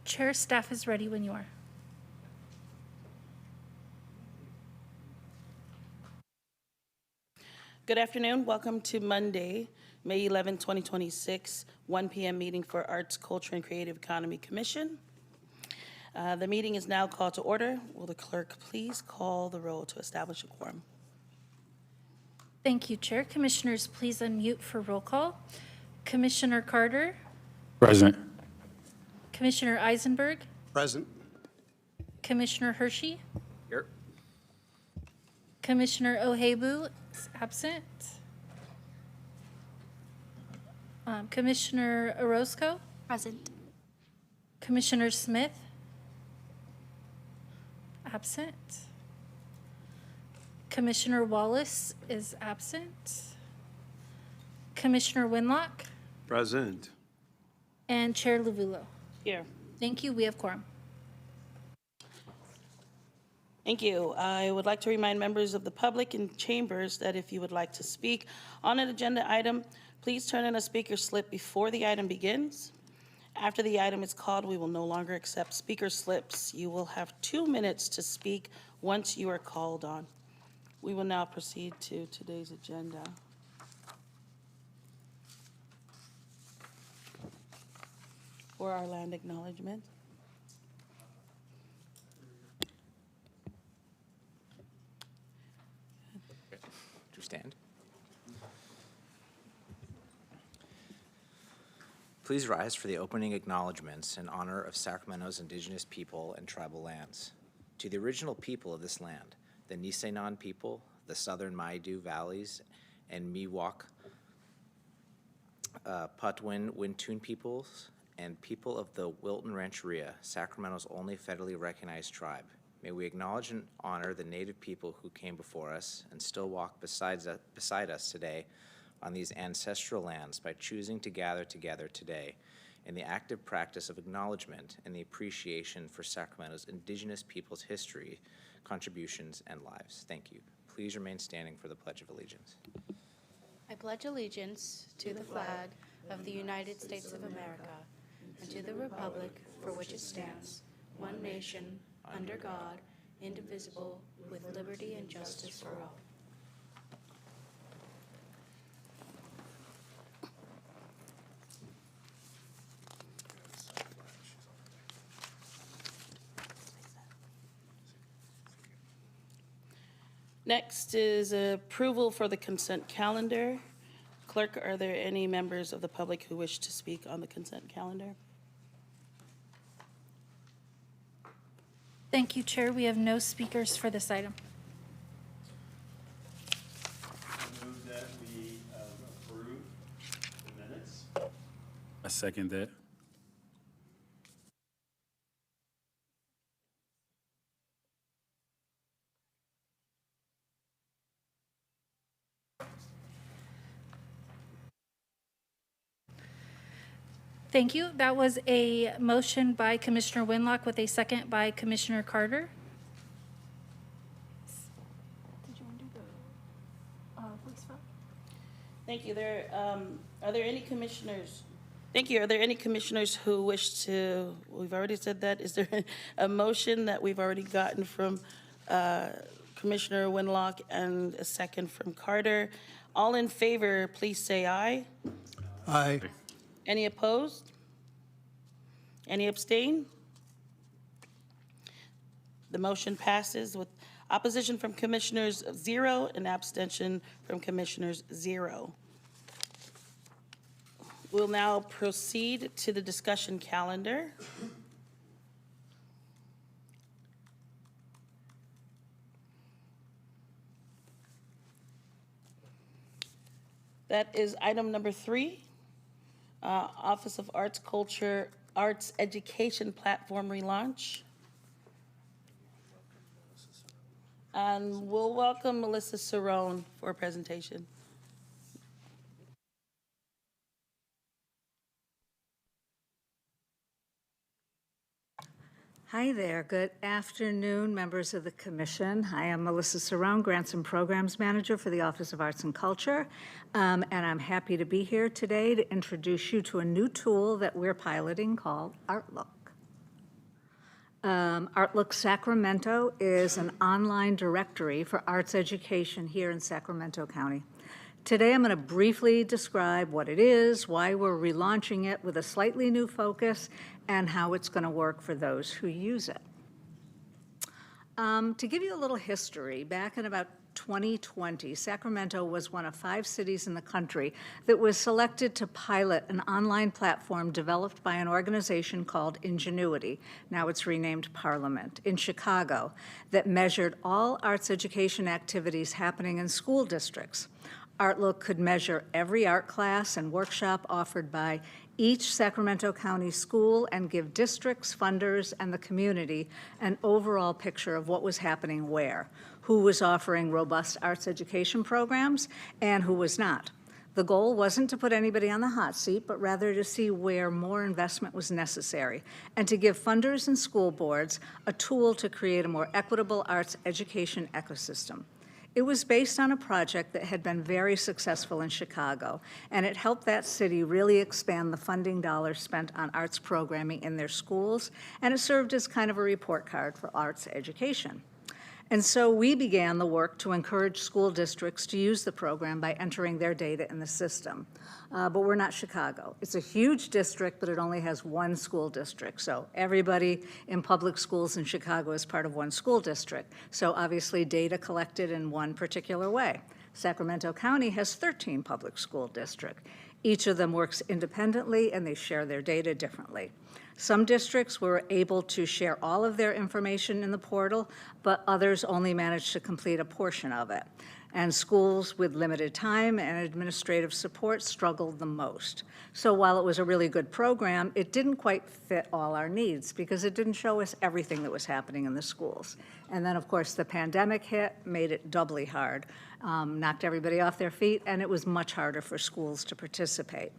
Chair, staff is ready when you are. Good afternoon. Welcome to Monday, May 11, 2026, 1 p.m. meeting for Arts, Culture, and Creative Economy Commission. The meeting is now called to order. Will the clerk please call the roll to establish a quorum? Thank you, Chair. Commissioners, please unmute for roll call. Commissioner Carter, Present. Commissioner Eisenberg, Present. Commissioner Hershey, Here. Commissioner Ohabu is absent. Commissioner Orozco, Present. Commissioner Smith, absent. Commissioner Wallace is absent. Commissioner Winlock, Present. and Chair Lovullo. Here. Thank you. We have quorum. Thank you. I would like to remind members of the public and chambers that if you would like to speak on an agenda item, please turn in a speaker slip before the item begins. After the item is called, we will no longer accept speaker slips. You will have 2 minutes to speak once you are called on. We will now proceed to today's agenda. For our land acknowledgement. Do you stand? Please rise for the opening acknowledgements in honor of Sacramento's indigenous people and tribal lands. To the original people of this land, the Nisenan people, the southern Maidu valleys, and Miwok, Patwin Wintun peoples, and people of the Wilton Rancheria, Sacramento's only federally recognized tribe. May we acknowledge and honor the Native people who came before us and still walk beside us today on these ancestral lands by choosing to gather together today in the active practice of acknowledgement and the appreciation for Sacramento's indigenous people's history, contributions, and lives. Thank you. Please remain standing for the Pledge of Allegiance. I pledge allegiance to the flag of the United States of America and to the republic for which it stands, one nation, under God, indivisible, with liberty and justice for all. Next is approval for the consent calendar. Clerk, are there any members of the public who wish to speak on the consent calendar? Thank you, Chair. We have no speakers for this item. I move that we approve the minutes. I second that. Thank you. That was a motion by Commissioner Winlock with a second by Commissioner Carter. Did you want to do the voice vote? Thank you. Are there any commissioners? Thank you. Are there any commissioners who wish to, we've already said that. Is there a motion that we've already gotten from Commissioner Winlock and a second from Carter? All in favor, please say aye. Aye. Any opposed? Any abstain? The motion passes with opposition from commissioners 0 and abstention from commissioners 0. We'll now proceed to the discussion calendar. That is item number 3. Office of Arts, Culture, Arts Education Platform relaunch. And we'll welcome Melissa Cerrone for a presentation. Hi there. Good afternoon, members of the Commission. I am Melissa Cerrone, Grants and Programs Manager for the Office of Arts and Culture, and I'm happy to be here today to introduce you to a new tool that we're piloting called ArtLook. Artlook Sacramento is an online directory for arts education here in Sacramento County. Today, I'm going to briefly describe what it is, why we're relaunching it with a slightly new focus, and how it's going to work for those who use it. To give you a little history, back in about 2020, Sacramento was one of 5 cities in the country that was selected to pilot an online platform developed by an organization called Ingenuity, now it's renamed Parliament, in Chicago, that measured all arts education activities happening in school districts. Artlook could measure every art class and workshop offered by each Sacramento County school and give districts, funders, and the community an overall picture of what was happening where, who was offering robust arts education programs, and who was not. The goal wasn't to put anybody on the hot seat, but rather to see where more investment was necessary, and to give funders and school boards a tool to create a more equitable arts education ecosystem. It was based on a project that had been very successful in Chicago, and it helped that city really expand the funding dollars spent on arts programming in their schools, and it served as kind of a report card for arts education. And so we began the work to encourage school districts to use the program by entering their data in the system. But we're not Chicago. It's a huge district, but it only has 1 school district. So everybody in public schools in Chicago is part of 1 school district. So obviously data collected in one particular way. Sacramento County has 13 public school districts. Each of them works independently and they share their data differently. Some districts were able to share all of their information in the portal, but others only managed to complete a portion of it. And schools with limited time and administrative support struggled the most. So while it was a really good program, it didn't quite fit all our needs because it didn't show us everything that was happening in the schools. And then, of course, the pandemic hit, made it doubly hard, knocked everybody off their feet, and it was much harder for schools to participate.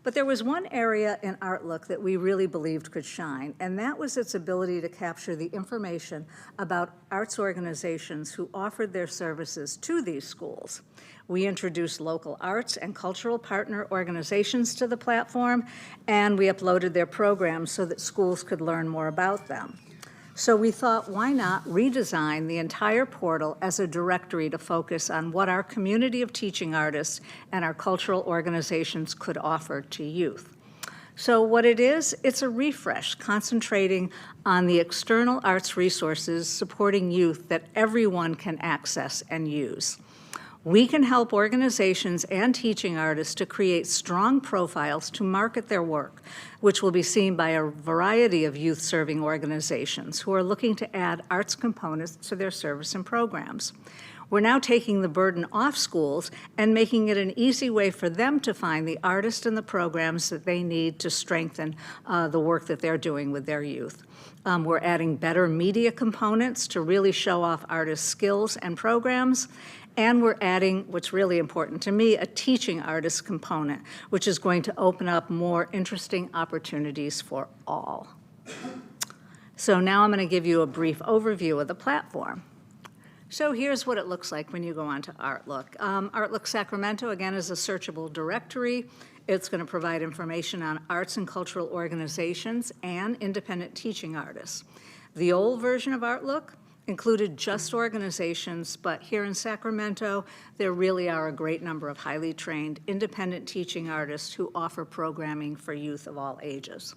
But there was one area in Artlook that we really believed could shine, and that was its ability to capture the information about arts organizations who offered their services to these schools. We introduced local arts and cultural partner organizations to the platform, and we uploaded their programs so that schools could learn more about them. So we thought, why not redesign the entire portal as a directory to focus on what our community of teaching artists and our cultural organizations could offer to youth. So what it is, it's a refresh concentrating on the external arts resources supporting youth that everyone can access and use. We can help organizations and teaching artists to create strong profiles to market their work, which will be seen by a variety of youth-serving organizations who are looking to add arts components to their service and programs. We're now taking the burden off schools and making it an easy way for them to find the artists and the programs that they need to strengthen the work that they're doing with their youth. We're adding better media components to really show off artists' skills and programs. And we're adding, what's really important to me, a teaching artist component, which is going to open up more interesting opportunities for all. So now I'm going to give you a brief overview of the platform. So here's what it looks like when you go onto Artlook. Artlook Sacramento, again, is a searchable directory. It's going to provide information on arts and cultural organizations and independent teaching artists. The old version of Artlook included just organizations, but here in Sacramento, there really are a great number of highly trained independent teaching artists who offer programming for youth of all ages.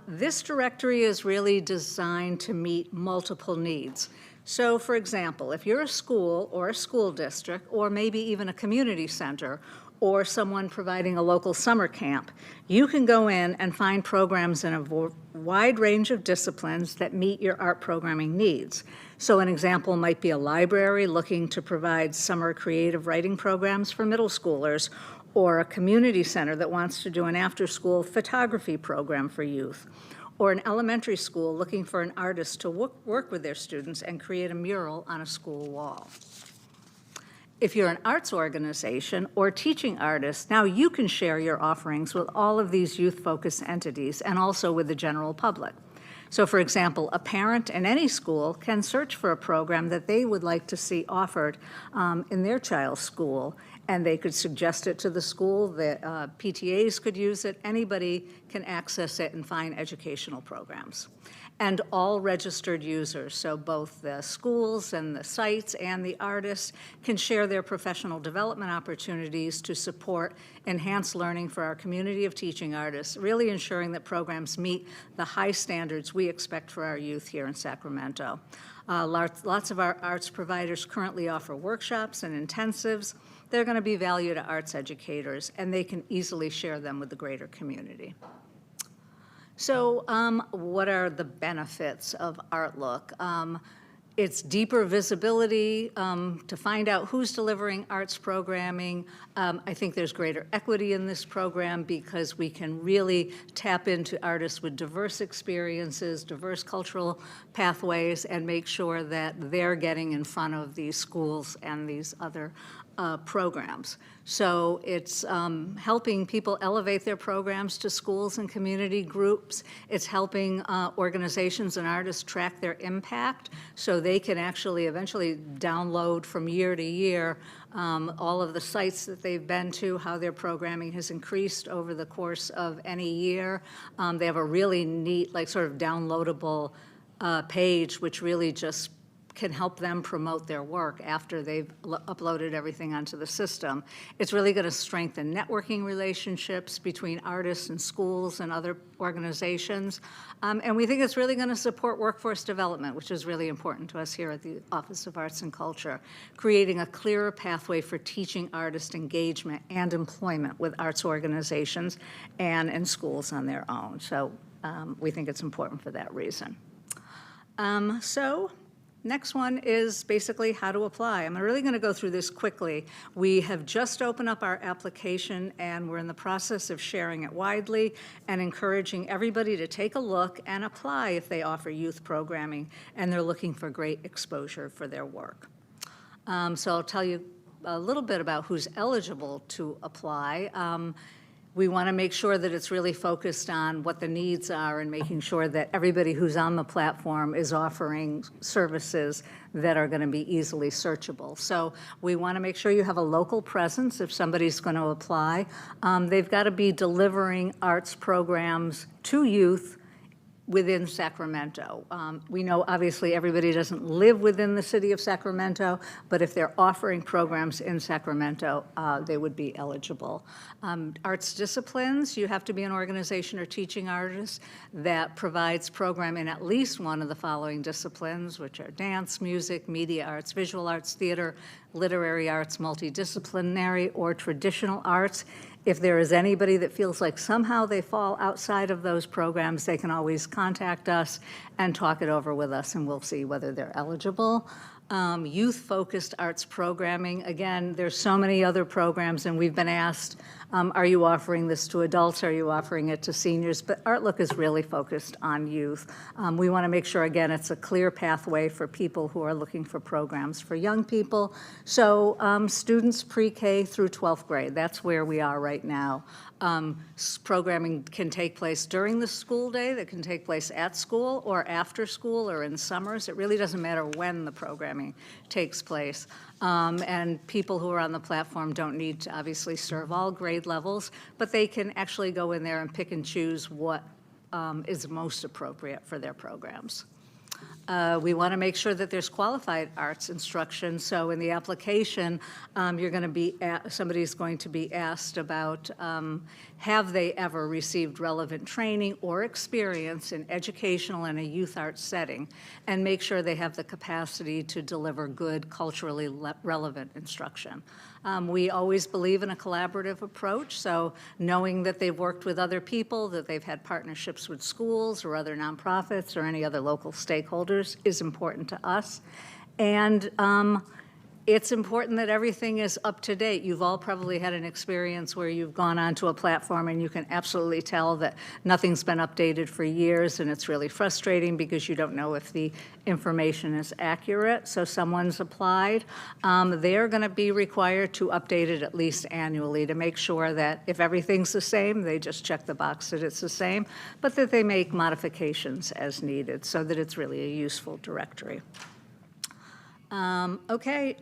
This directory is really designed to meet multiple needs. So, for example, if you're a school or a school district, or maybe even a community center, or someone providing a local summer camp, you can go in and find programs in a wide range of disciplines that meet your art programming needs. So an example might be a library looking to provide summer creative writing programs for middle schoolers, or a community center that wants to do an after-school photography program for youth, or an elementary school looking for an artist to work with their students and create a mural on a school wall. If you're an arts organization or teaching artist, now you can share your offerings with all of these youth-focused entities and also with the general public. So, for example, a parent in any school can search for a program that they would like to see offered in their child's school and they could suggest it to the school. The PTAs could use it. Anybody can access it and find educational programs. And all registered users, so both the schools and the sites and the artists, can share their professional development opportunities to support enhanced learning for our community of teaching artists, really ensuring that programs meet the high standards we expect for our youth here in Sacramento. Lots of our arts providers currently offer workshops and intensives. They're going to be valued arts educators, and they can easily share them with the greater community. So what are the benefits of Artlook? It's deeper visibility to find out who's delivering arts programming. I think there's greater equity in this program because we can really tap into artists with diverse experiences, diverse cultural pathways, and make sure that they're getting in front of these schools and these other programs. So it's helping people elevate their programs to schools and community groups. It's helping organizations and artists track their impact so they can actually eventually download from year to year all of the sites that they've been to, how their programming has increased over the course of any year. They have a really neat, like sort of downloadable page, which really just can help them promote their work after they've uploaded everything onto the system. It's really going to strengthen networking relationships between artists and schools and other organizations. And we think it's really going to support workforce development, which is really important to us here at the Office of Arts and Culture, creating a clearer pathway for teaching artist engagement and employment with arts organizations and in schools on their own. So we think it's important for that reason. Next one is basically how to apply. I'm really going to go through this quickly. We have just opened up our application, and we're in the process of sharing it widely and encouraging everybody to take a look and apply if they offer youth programming and they're looking for great exposure for their work. So I'll tell you a little bit about who's eligible to apply. We want to make sure that it's really focused on what the needs are and making sure that everybody who's on the platform is offering services that are going to be easily searchable. So we want to make sure you have a local presence if somebody's going to apply. They've got to be delivering arts programs to youth within Sacramento. We know obviously everybody doesn't live within the city of Sacramento, but if they're offering programs in Sacramento, they would be eligible. Arts disciplines, you have to be an organization or teaching artist that provides program in at least one of the following disciplines, which are dance, music, media arts, visual arts, theater, literary arts, multidisciplinary, or traditional arts. If there is anybody that feels like somehow they fall outside of those programs, they can always contact us and talk it over with us, and we'll see whether they're eligible. Youth-focused arts programming, again, there's so many other programs, and we've been asked, are you offering this to adults? Are you offering it to seniors? But Artlook is really focused on youth. We want to make sure, again, it's a clear pathway for people who are looking for programs for young people. So students pre-K through 12th grade, that's where we are right now. Programming can take place during the school day, that can take place at school or after school or in summers. It really doesn't matter when the programming takes place. And people who are on the platform don't need to obviously serve all grade levels, but they can actually go in there and pick and choose what is most appropriate for their programs. We want to make sure that there's qualified arts instruction. So in the application, you're going to be somebody's going to be asked about have they ever received relevant training or experience in educational and a youth arts setting, and make sure they have the capacity to deliver good culturally relevant instruction. We always believe in a collaborative approach, so knowing that they've worked with other people, that they've had partnerships with schools or other nonprofits or any other local stakeholders is important to us. And it's important that everything is up to date. You've all probably had an experience where you've gone onto a platform and you can absolutely tell that nothing's been updated for years, and it's really frustrating because you don't know if the information is accurate. So someone's applied. They're going to be required to update it at least annually to make sure that if everything's the same, they just check the box that it's the same, but that they make modifications as needed so that it's really a useful directory. Okay,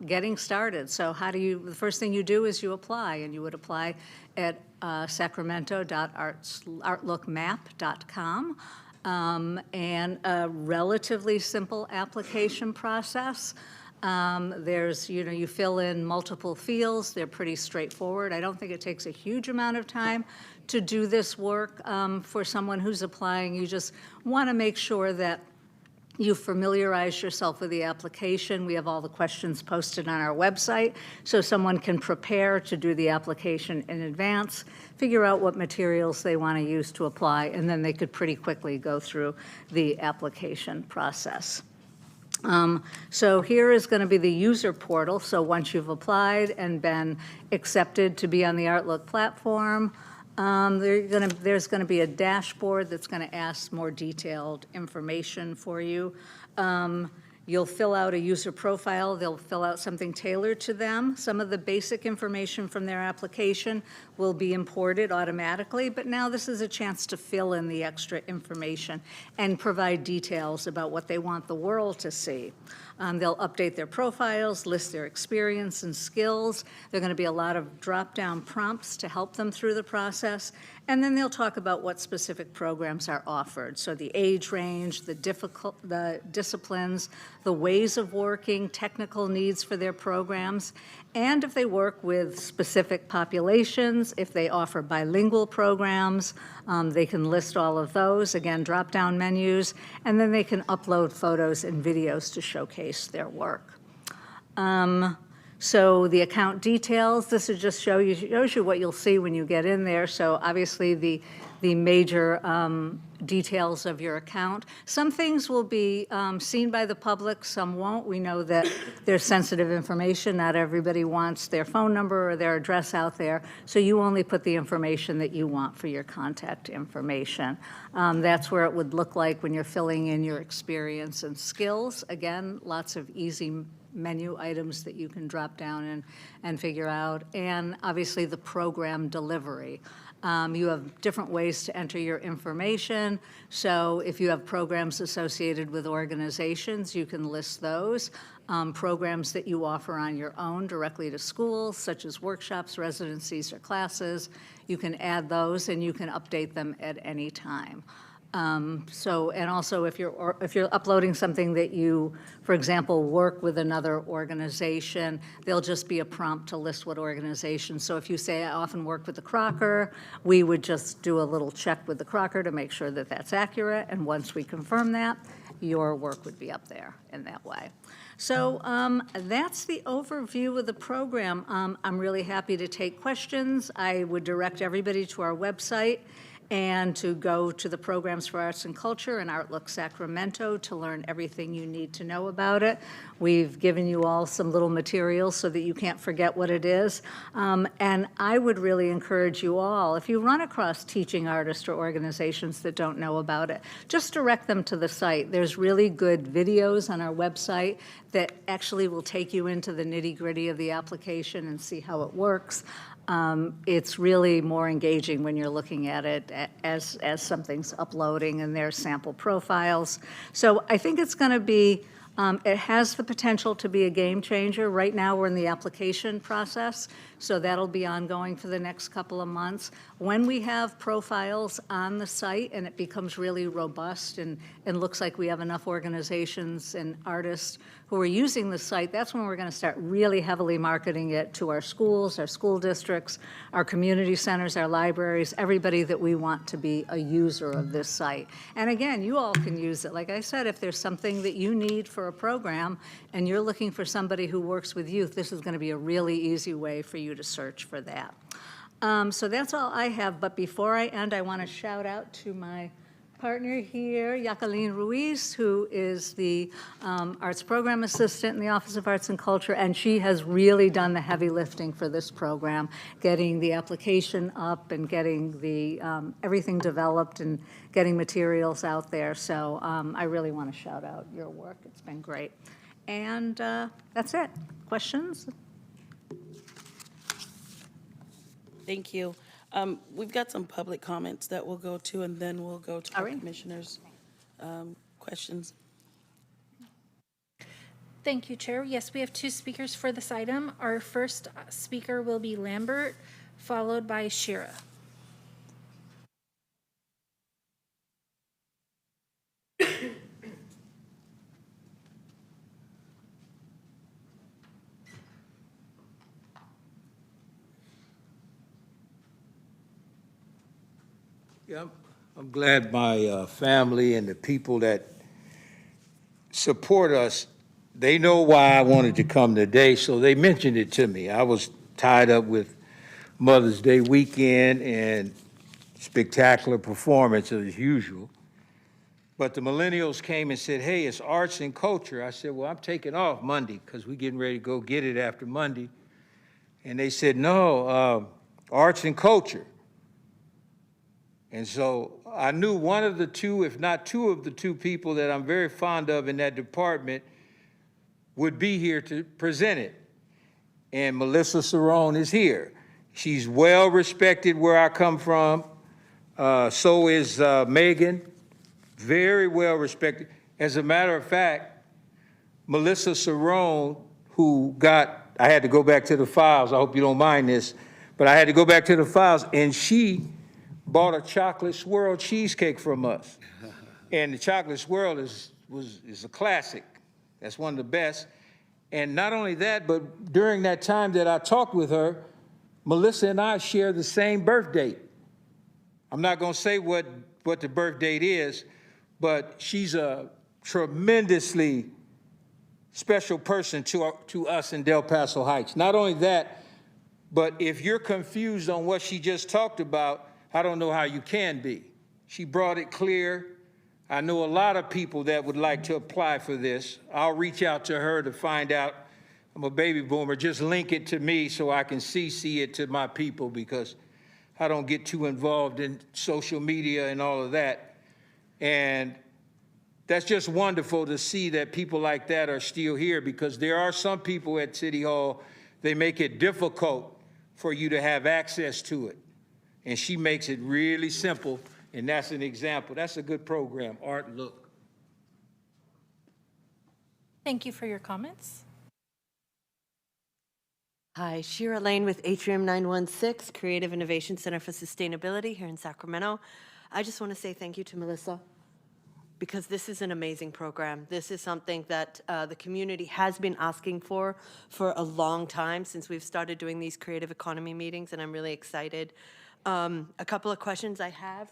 getting started. So the first thing you do is you apply, and you would apply at sacramento.artlookmap.com. And a relatively simple application process. You fill in multiple fields. They're pretty straightforward. I don't think it takes a huge amount of time to do this work for someone who's applying. You just want to make sure that you familiarize yourself with the application. We have all the questions posted on our website, so someone can prepare to do the application in advance, figure out what materials they want to use to apply, and then they could pretty quickly go through the application process. So here is going to be the user portal. So once you've applied and been accepted to be on the Artlook platform, there's going to be a dashboard that's going to ask more detailed information for you. You'll fill out a user profile. They'll fill out something tailored to them. Some of the basic information from their application will be imported automatically, but now this is a chance to fill in the extra information and provide details about what they want the world to see. They'll update their profiles, list their experience and skills. There are going to be a lot of drop-down prompts to help them through the process. And then they'll talk about what specific programs are offered. So the age range, the disciplines, the ways of working, technical needs for their programs, and if they work with specific populations, if they offer bilingual programs, they can list all of those, again, drop-down menus, and then they can upload photos and videos to showcase their work. So the account details, this is just shows you what you'll see when you get in there. So obviously the major details of your account. Some things will be seen by the public, some won't. We know that there's sensitive information. Not everybody wants their phone number or their address out there, so you only put the information that you want for your contact information. That's where it would look like when you're filling in your experience and skills. Again, lots of easy menu items that you can drop down and figure out, and obviously the program delivery. You have different ways to enter your information. So if you have programs associated with organizations, you can list those. Programs that you offer on your own directly to schools, such as workshops, residencies, or classes, you can add those and you can update them at any time. And also if you're uploading something that you, for example, work with another organization, there'll just be a prompt to list what organization. So if you say, I often work with the Crocker, we would just do a little check with the Crocker to make sure that that's accurate. And once we confirm that, your work would be up there in that way. So that's the overview of the program. I'm really happy to take questions. I would direct everybody to our website and to go to the Programs for Arts and Culture and Artlook Sacramento to learn everything you need to know about it. We've given you all some little materials so that you can't forget what it is. And I would really encourage you all, if you run across teaching artists or organizations that don't know about it, just direct them to the site. There's really good videos on our website that actually will take you into the nitty-gritty of the application and see how it works. It's really more engaging when you're looking at it as something's uploading and there's sample profiles. So I think it's going to be, it has the potential to be a game changer. Right now we're in the application process, so that'll be ongoing for the next couple of months. When we have profiles on the site and it becomes really robust and looks like we have enough organizations and artists who are using the site, that's when we're going to start really heavily marketing it to our schools, our school districts, our community centers, our libraries, everybody that we want to be a user of this site. And again, you all can use it. Like I said, if there's something that you need for a program and you're looking for somebody who works with youth, this is going to be a really easy way for you to search for that. So that's all I have, but before I end, I want to shout out to my partner here, Jacqueline Ruiz, who is the Arts Program Assistant in the Office of Arts and Culture, and she has really done the heavy lifting for this program, getting the application up and getting the everything developed and getting materials out there. So I really want to shout out your work. It's been great. And that's it. Questions? Thank you. We've got some public comments that we'll go to, and then we'll go to All our right. commissioners' questions. Thank you, Chair. Yes, we have two speakers for this item. Our first speaker will be Lambert, followed by Shira. Yeah, I'm glad my family and the people that support us, they know why I wanted to come today, so they mentioned it to me. I was tied up with Mother's Day weekend and spectacular performance as usual. But the millennials came and said, hey, it's arts and culture. I said, well, I'm taking off Monday because we're getting ready to go get it after Monday. And they said, no, arts and culture. And so I knew one of the two, if not two of the two people that I'm very fond of in that department would be here to present it. And Melissa Cerrone is here. She's well respected where I come from. So is Megan, very well respected. As a matter of fact, Melissa Cerrone, I had to go back to the files, I hope you don't mind this, but I had to go back to the files, and she bought a chocolate swirl cheesecake from us. And the chocolate swirl is a classic. That's one of the best. And not only that, but during that time that I talked with her, Melissa and I share the same birth date. I'm not gonna say what the birth date is, but she's a tremendously special person to us in Del Paso Heights. Not only that, but if you're confused on what she just talked about, I don't know how you can be. She brought it clear. I know a lot of people that would like to apply for this. I'll reach out to her to find out. I'm a baby boomer. Just link it to me so I can CC it to my people because I don't get too involved in social media and all of that. And that's just wonderful to see that people like that are still here because there are some people at City Hall, they make it difficult for you to have access to it. And she makes it really simple, and that's an example. That's a good program, Art Look. Thank you for your comments. Hi, Shira Lane with Atrium 916, Creative Innovation Center for Sustainability here in Sacramento. I just want to say thank you to Melissa because this is an amazing program. This is something that the community has been asking for a long time since we've started doing these creative economy meetings, and I'm really excited. A couple of questions I have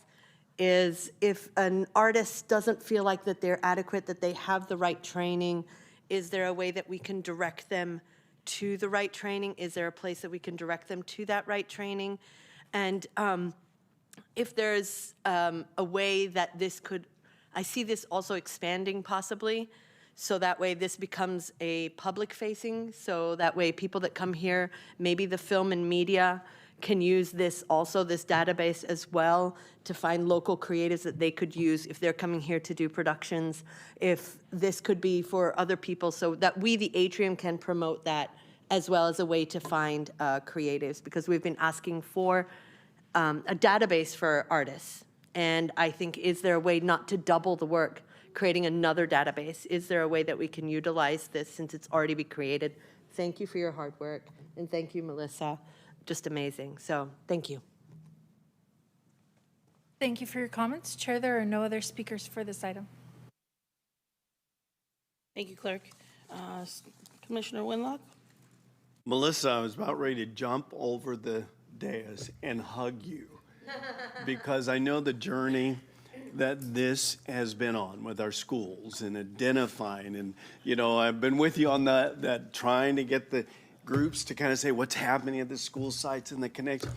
is if an artist doesn't feel like that they're adequate, that they have the right training, is there a way that we can direct them to the right training? Is there a place that we can direct them to that right training? And if there's a way that this could, I see this also expanding possibly, so that way this becomes a public facing, so that way people that come here, maybe the film and media can use this also, this database as well, to find local creatives that they could use if they're coming here to do productions, if this could be for other people, so that we, the Atrium, can promote that as well as a way to find creatives, because we've been asking for a database for artists. And I think, is there a way not to double the work, creating another database? Is there a way that we can utilize this since it's already been created? Thank you for your hard work, and thank you, Melissa. Just amazing. So thank you. Thank you for your comments. Chair, there are no other speakers for this item. Thank you, Clerk. Commissioner Winlock? Melissa, I was about ready to jump over the dais and hug you because I know the journey that this has been on with our schools and identifying. And, you know, I've been with you on that trying to get the groups to kind of say what's happening at the school sites and the connection.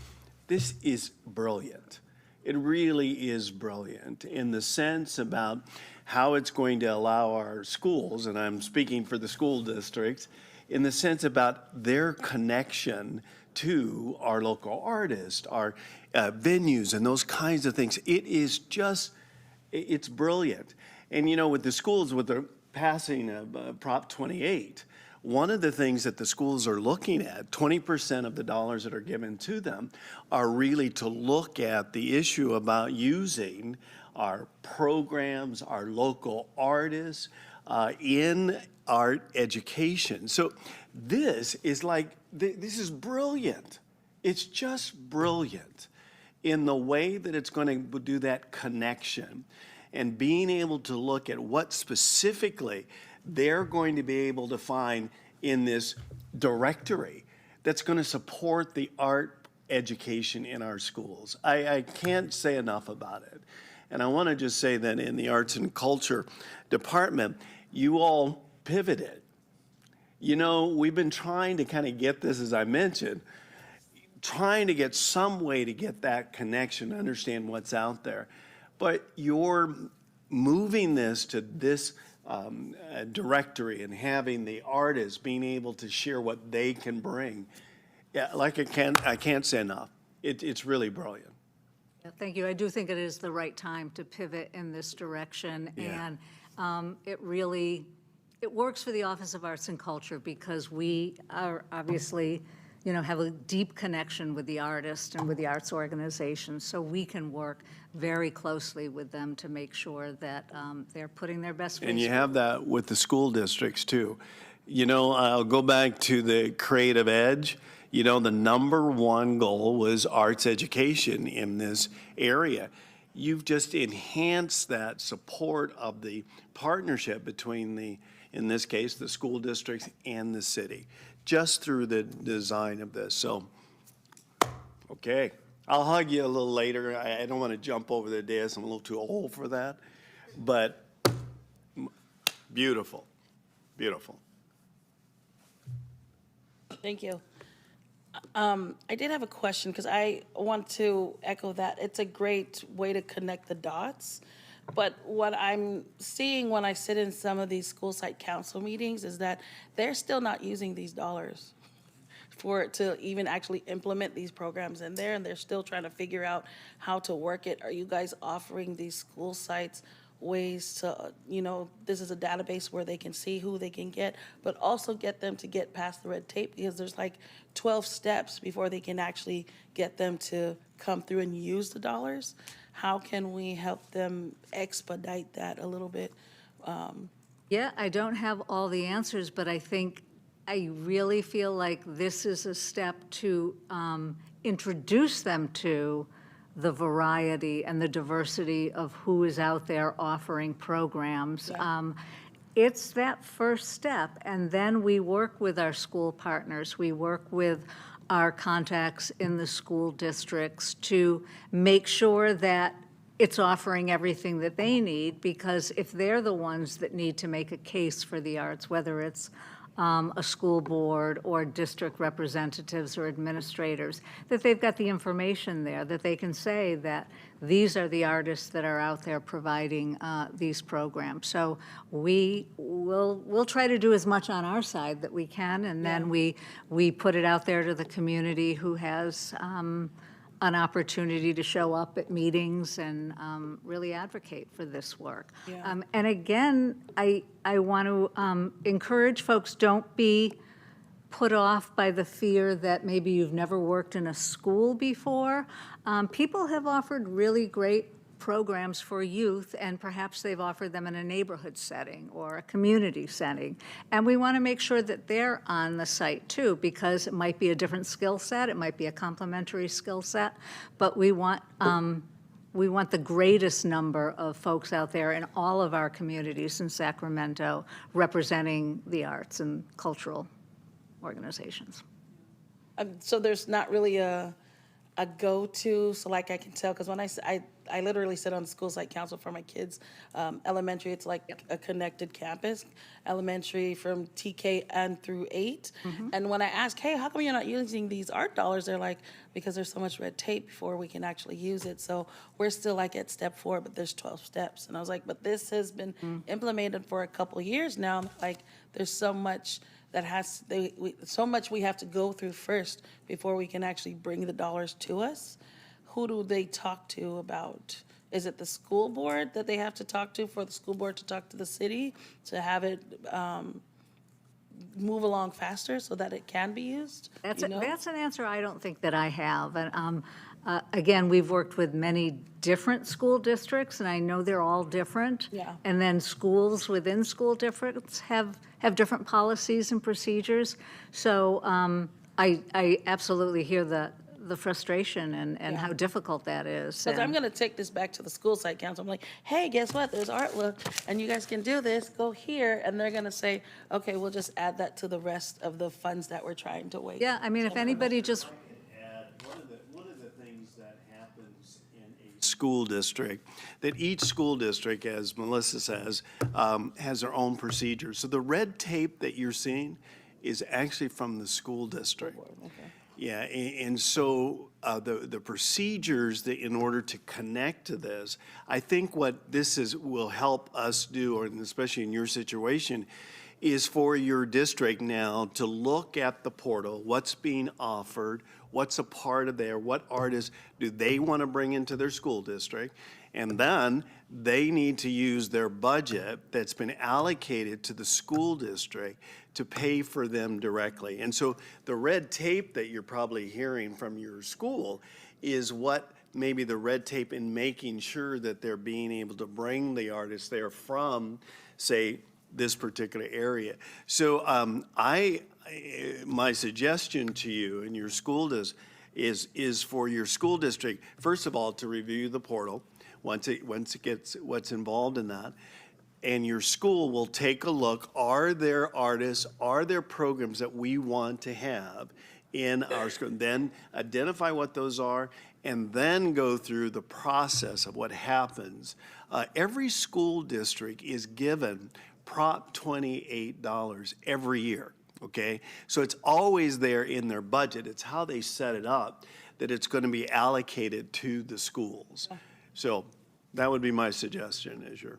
This is brilliant. It really is brilliant in the sense about how it's going to allow our schools, and I'm speaking for the school districts, in the sense about their connection to our local artists, our venues, and those kinds of things. It is just, it's brilliant. And you know, with the schools, with the passing of Prop 28, one of the things that the schools are looking at, 20% of the dollars that are given to them, are really to look at the issue about using our programs, our local artists, in art education. So this is like, this is brilliant. It's just brilliant in the way that it's going to do that connection and being able to look at what specifically they're going to be able to find in this directory that's going to support the art education in our schools. I can't say enough about it. And I want to just say that in the arts and culture department, you all pivoted. You know, we've been trying to kind of get this, as I mentioned, trying to get some way to get that connection, understand what's out there. But you're moving this to this directory and having the artists being able to share what they can bring. Yeah, like I can't say enough. It's really brilliant. Yeah, thank you. I do think it is the right time to pivot in this direction. Yeah. And it works for the Office of Arts and Culture because we are obviously, have a deep connection with the artist and with the arts organizations. So we can work very closely with them to make sure that they're putting their best face. And you have that with the school districts too. I'll go back to the creative edge. The number one goal was arts education in this area. You've just enhanced that support of the partnership between in this case, the school districts and the city, just through the design of this. So, okay. I'll hug you a little later. I don't want to jump over the dais. I'm a little too old for that. But beautiful, beautiful. Thank you. I did have a question because I want to echo that. It's a great way to connect the dots. But what I'm seeing when I sit in some of these school site council meetings is that they're still not using these dollars to even actually implement these programs in there, and they're still trying to figure out how to work it. Are you guys offering these school sites ways to, this is a database where they can see who they can get, but also get them to get past the red tape, because there's like 12 steps before they can actually get them to come through and use the dollars? How can we help them expedite that a little bit? Yeah, I don't have all the answers, but I really feel like this is a step to introduce them to the variety and the diversity of who is out there offering programs. Yeah. It's that first step, and then we work with our school partners. We work with our contacts in the school districts to make sure that it's offering everything that they need, because if they're the ones that need to make a case for the arts, whether it's a school board or district representatives or administrators, that they've got the information there, that they can say that these are the artists that are out there providing these programs. So we'll try to do as much on our side that we can, and then we put it out there to the community who has an opportunity to show up at meetings and really advocate for this work. Yeah. And again, I want to encourage folks, don't be put off by the fear that maybe you've never worked in a school before. People have offered really great programs for youth, and perhaps they've offered them in a neighborhood setting or a community setting. And we want to make sure that they're on the site too, because it might be a different skill set, it might be a complementary skill set, but we want the greatest number of folks out there in all of our communities in Sacramento representing the arts and cultural organizations. So there's not really a go-to, so like I can tell, because when I literally sit on the school site council for my kids. Elementary, it's like a connected campus. Elementary from TK and through 8. And when I ask, hey, how come you're not using these art dollars? They're like, because there's so much red tape before we can actually use it. So we're still like at step 4, but there's 12 steps. And I was like, but this has been implemented for a couple years now. Like, there's so much that so much we have to go through first before we can actually bring the dollars to us. Who do they talk to about? Is it the school board that they have to talk to for the school board to talk to the city to have it move along faster so that it can be used? That's an answer I don't think that I have. And Again, we've worked with many different school districts, and I know they're all different. Yeah. And then schools within school districts have different policies and procedures. So I absolutely hear the frustration and how difficult that is. Because I'm And- going to take this back to the school site council. I'm like, hey, guess what? There's Artlook, and you guys can do this. Go here. And they're going to say, okay, we'll just add that to the rest of the funds that we're trying to wait. Yeah, I mean, if anybody just, add, one of the things that happens in a school district, that each school district, as Melissa says, has their own procedures. So the red tape that you're seeing is actually from the school district. Yeah, and so the procedures that in order to connect to this, I think what this will help us do, or especially in your situation, is for your district now to look at the portal, what's being offered, what's a part of there, what artists do they want to bring into their school district, and then they need to use their budget that's been allocated to the school district to pay for them directly. And so the red tape that you're probably hearing from your school is what maybe the red tape in making sure that they're being able to bring the artists there from, say, this particular area. So my suggestion to you and your school is for your school district, first of all, to review the portal once it gets what's involved in that. And your school will take a look, are there artists, are there programs that we want to have in our school? Then identify what those are, and then go through the process of what happens. Every school district is given Prop $28 every year, okay? So it's always there in their budget. It's how they set it up that it's going to be allocated to the schools. So that would be my suggestion as your.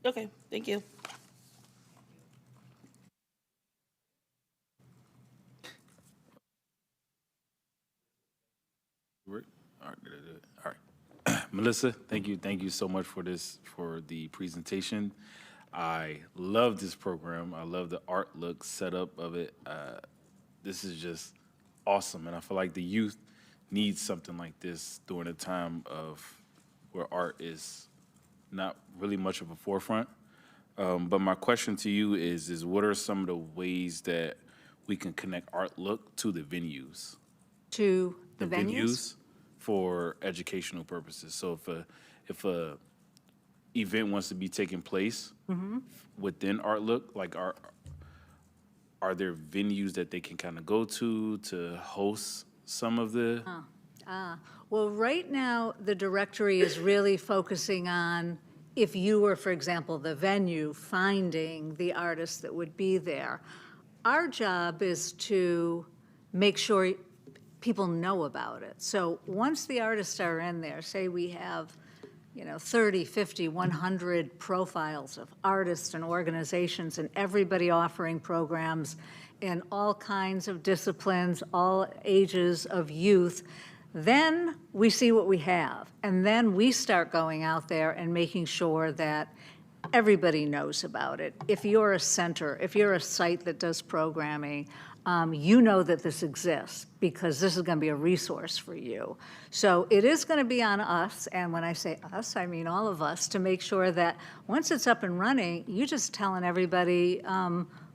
Okay, thank you. All right. Melissa, thank you so much for the presentation. I love this program. I love the art look setup of it. This is just awesome, and I feel like the youth needs something like this during a time of where art is not really much of a forefront. But my question to you is what are some of the ways that we can connect art look to the venues? to the venues? For educational purposes. So if a event wants to be taking place within Art Look, like are there venues that they can kind of go to host some of the? Well, right now, the directory is really focusing on, if you were, for example, the venue, finding the artists that would be there. Our job is to make sure people know about it. So once the artists are in there, say we have, 30, 50, 100 profiles of artists and organizations and everybody offering programs in all kinds of disciplines, all ages of youth, then we see what we have. And then we start going out there and making sure that everybody knows about it. If you're a center, if you're a site that does programming, you know that this exists because this is going to be a resource for you. So it is going to be on us, and when I say us, I mean all of us, to make sure that once it's up and running, you're just telling everybody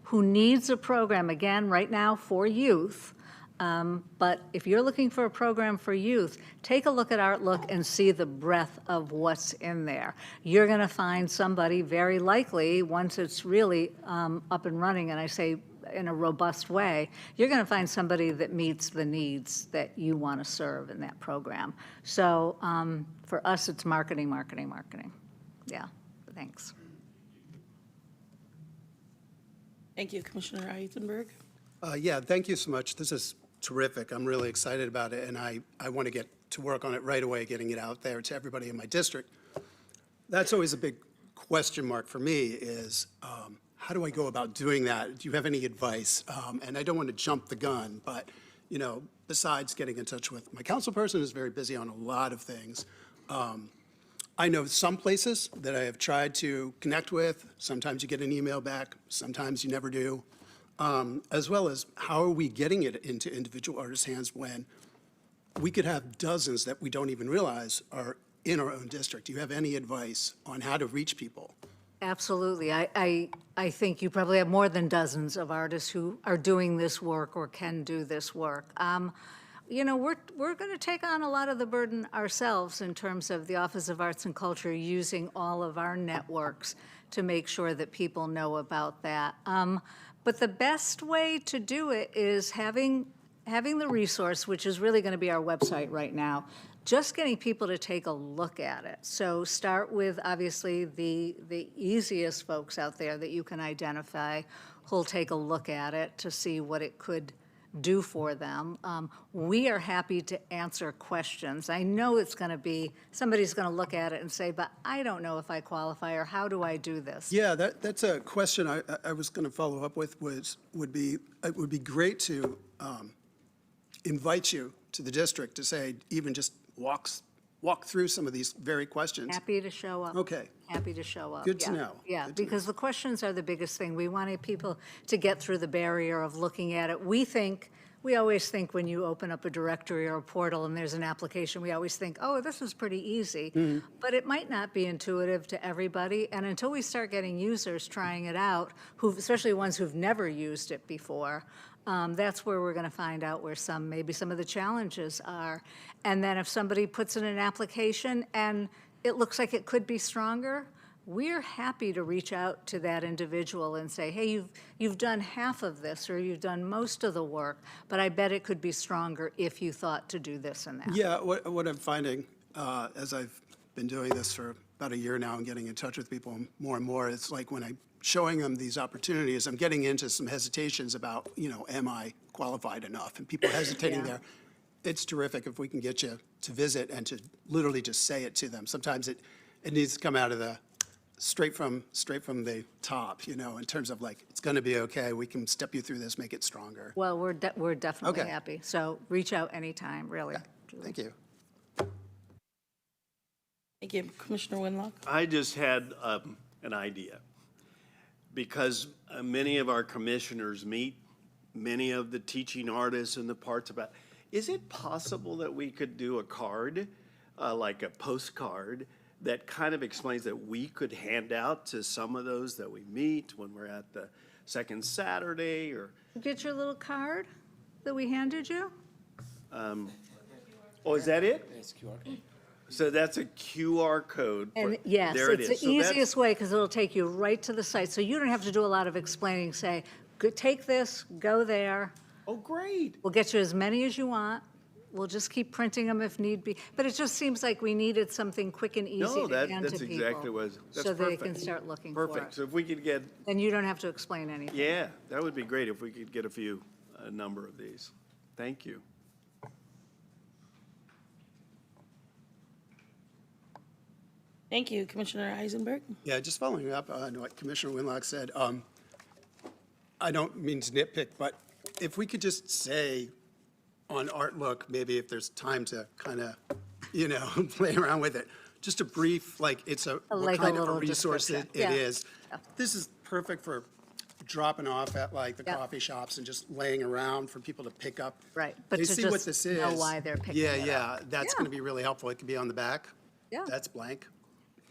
who needs a program, again, right now for youth. But if you're looking for a program for youth, take a look at Art Look and see the breadth of what's in there. You're going to find somebody, very likely, once it's really up and running, and I say in a robust way, you're going to find somebody that meets the needs that you want to serve in that program. So for us, it's marketing, marketing, marketing. Yeah, thanks. Thank you, Commissioner Eisenberg. Yeah, thank you so much. This is terrific. I'm really excited about it, and I want to get to work on it right away, getting it out there to everybody in my district. That's always a big question mark for me is, how do I go about doing that? Do you have any advice? And I don't want to jump the gun, but, besides getting in touch with my council person who's very busy on a lot of things, I know some places that I have tried to connect with. Sometimes you get an email back, sometimes you never do. As well as how are we getting it into individual artists' hands when we could have dozens that we don't even realize are in our own district. Do you have any advice on how to reach people? Absolutely. I think you probably have more than dozens of artists who are doing this work or can do this work. You know, we're going to take on a lot of the burden ourselves in terms of the Office of Arts and Culture using all of our networks to make sure that people know about that. But the best way to do it is having the resource, which is really going to be our website right now, just getting people to take a look at it. So start with, obviously, the easiest folks out there that you can identify who'll take a look at it to see what it could do for them. We are happy to answer questions. I know it's going to be, somebody's going to look at it and say, but I don't know if I qualify, or how do I do this? Yeah, that's a question I was going to follow up with. It would be great to invite you to the district to say, even just walk through some of these very questions. Happy to show up. Okay. Happy to show up. Good to yeah. know. Yeah, Good to because the questions are the biggest thing. We wanted people to get through the barrier of looking at it. We always think when you open up a directory or a portal and there's an application, we always think, oh, this is pretty easy. Mm-hmm. But it might not be intuitive to everybody. And until we start getting users trying it out, especially ones who've never used it before, that's where we're going to find out where maybe some of the challenges are. And then if somebody puts in an application and it looks like it could be stronger, we're happy to reach out to that individual and say, hey, you've done half of this, or you've done most of the work, but I bet it could be stronger if you thought to do this and that. Yeah, what I'm finding, as I've been doing this for about a year now and getting in touch with people more and more, it's like when I'm showing them these opportunities, I'm getting into some hesitations about, am I qualified enough? And people hesitating there. It's terrific if we can get you to visit and to literally just say it to them. Sometimes it needs to come out of straight from the top, in terms of like, it's going to be okay. We can step you through this, make it stronger. Well, we're definitely Okay. happy. So reach out anytime, really. Thank you. Thank you. Commissioner Winlock? I just had an idea. Because many of our commissioners meet many of the teaching artists and the parts about, is it possible that we could do a card, like a postcard, that kind of explains that we could hand out to some of those that we meet when we're at the second Saturday or? Get your little card that we handed you? Oh, is that it? It's QR code. So that's a QR code. And yes, There it it's is. the So that's- easiest way because it'll take you right to the site. So you don't have to do a lot of explaining, say, take this, go there. Oh, great. We'll get you as many as you want. We'll just keep printing them if need be. But it just seems like we needed something quick and easy No, to hand to that's people. exactly what, that's so perfect. they can start looking for Perfect. it. So if we could get, Then you don't have to explain anything. yeah, that would be great if we could get a number of these. Thank you. Thank you. Commissioner Eisenberg? Yeah, just following up on what Commissioner Winlock said, I don't mean to nitpick, but if we could just say on Artlook, maybe if there's time to kind of, play around with it, just a brief, like it's what Like a kind of a little resource it description. Yeah. is. This is perfect for dropping off at like the Yeah. coffee shops and just laying around for people to pick up. Right, but They to see what just this is. know why they're picking Yeah, it up. yeah, that's Yeah. going to be really helpful. It could be on the back. Yeah. That's blank.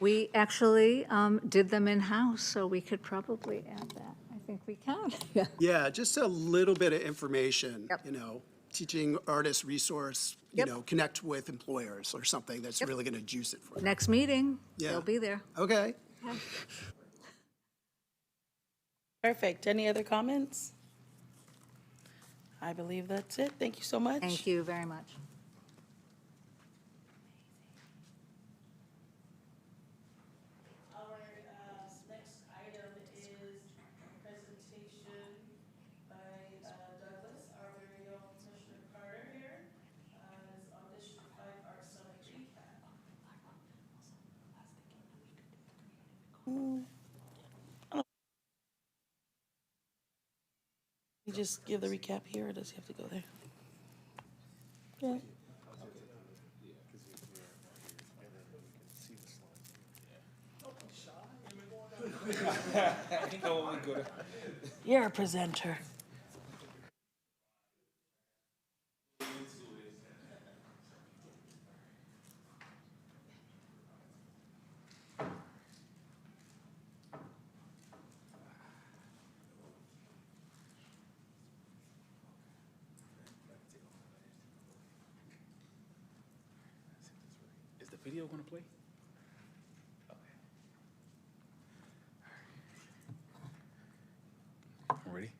We actually did them in-house, so we could probably add that. I think we can. Yeah. Yeah, just a little bit of information, Yep. Teaching artist resource, Yep. Connect with employers or something that's really going to juice it for them. Next meeting, Yeah. they'll be there. Okay. Perfect. Any other comments? I believe that's it. Thank you so much. Thank you very much. Our next item is presentation by Douglas, our very own Commissioner Carter here, is on District 5 Art Summit recap. You just give the recap here, or does he have to go there? Yeah. You're a presenter. video gonna play? Okay. Ready?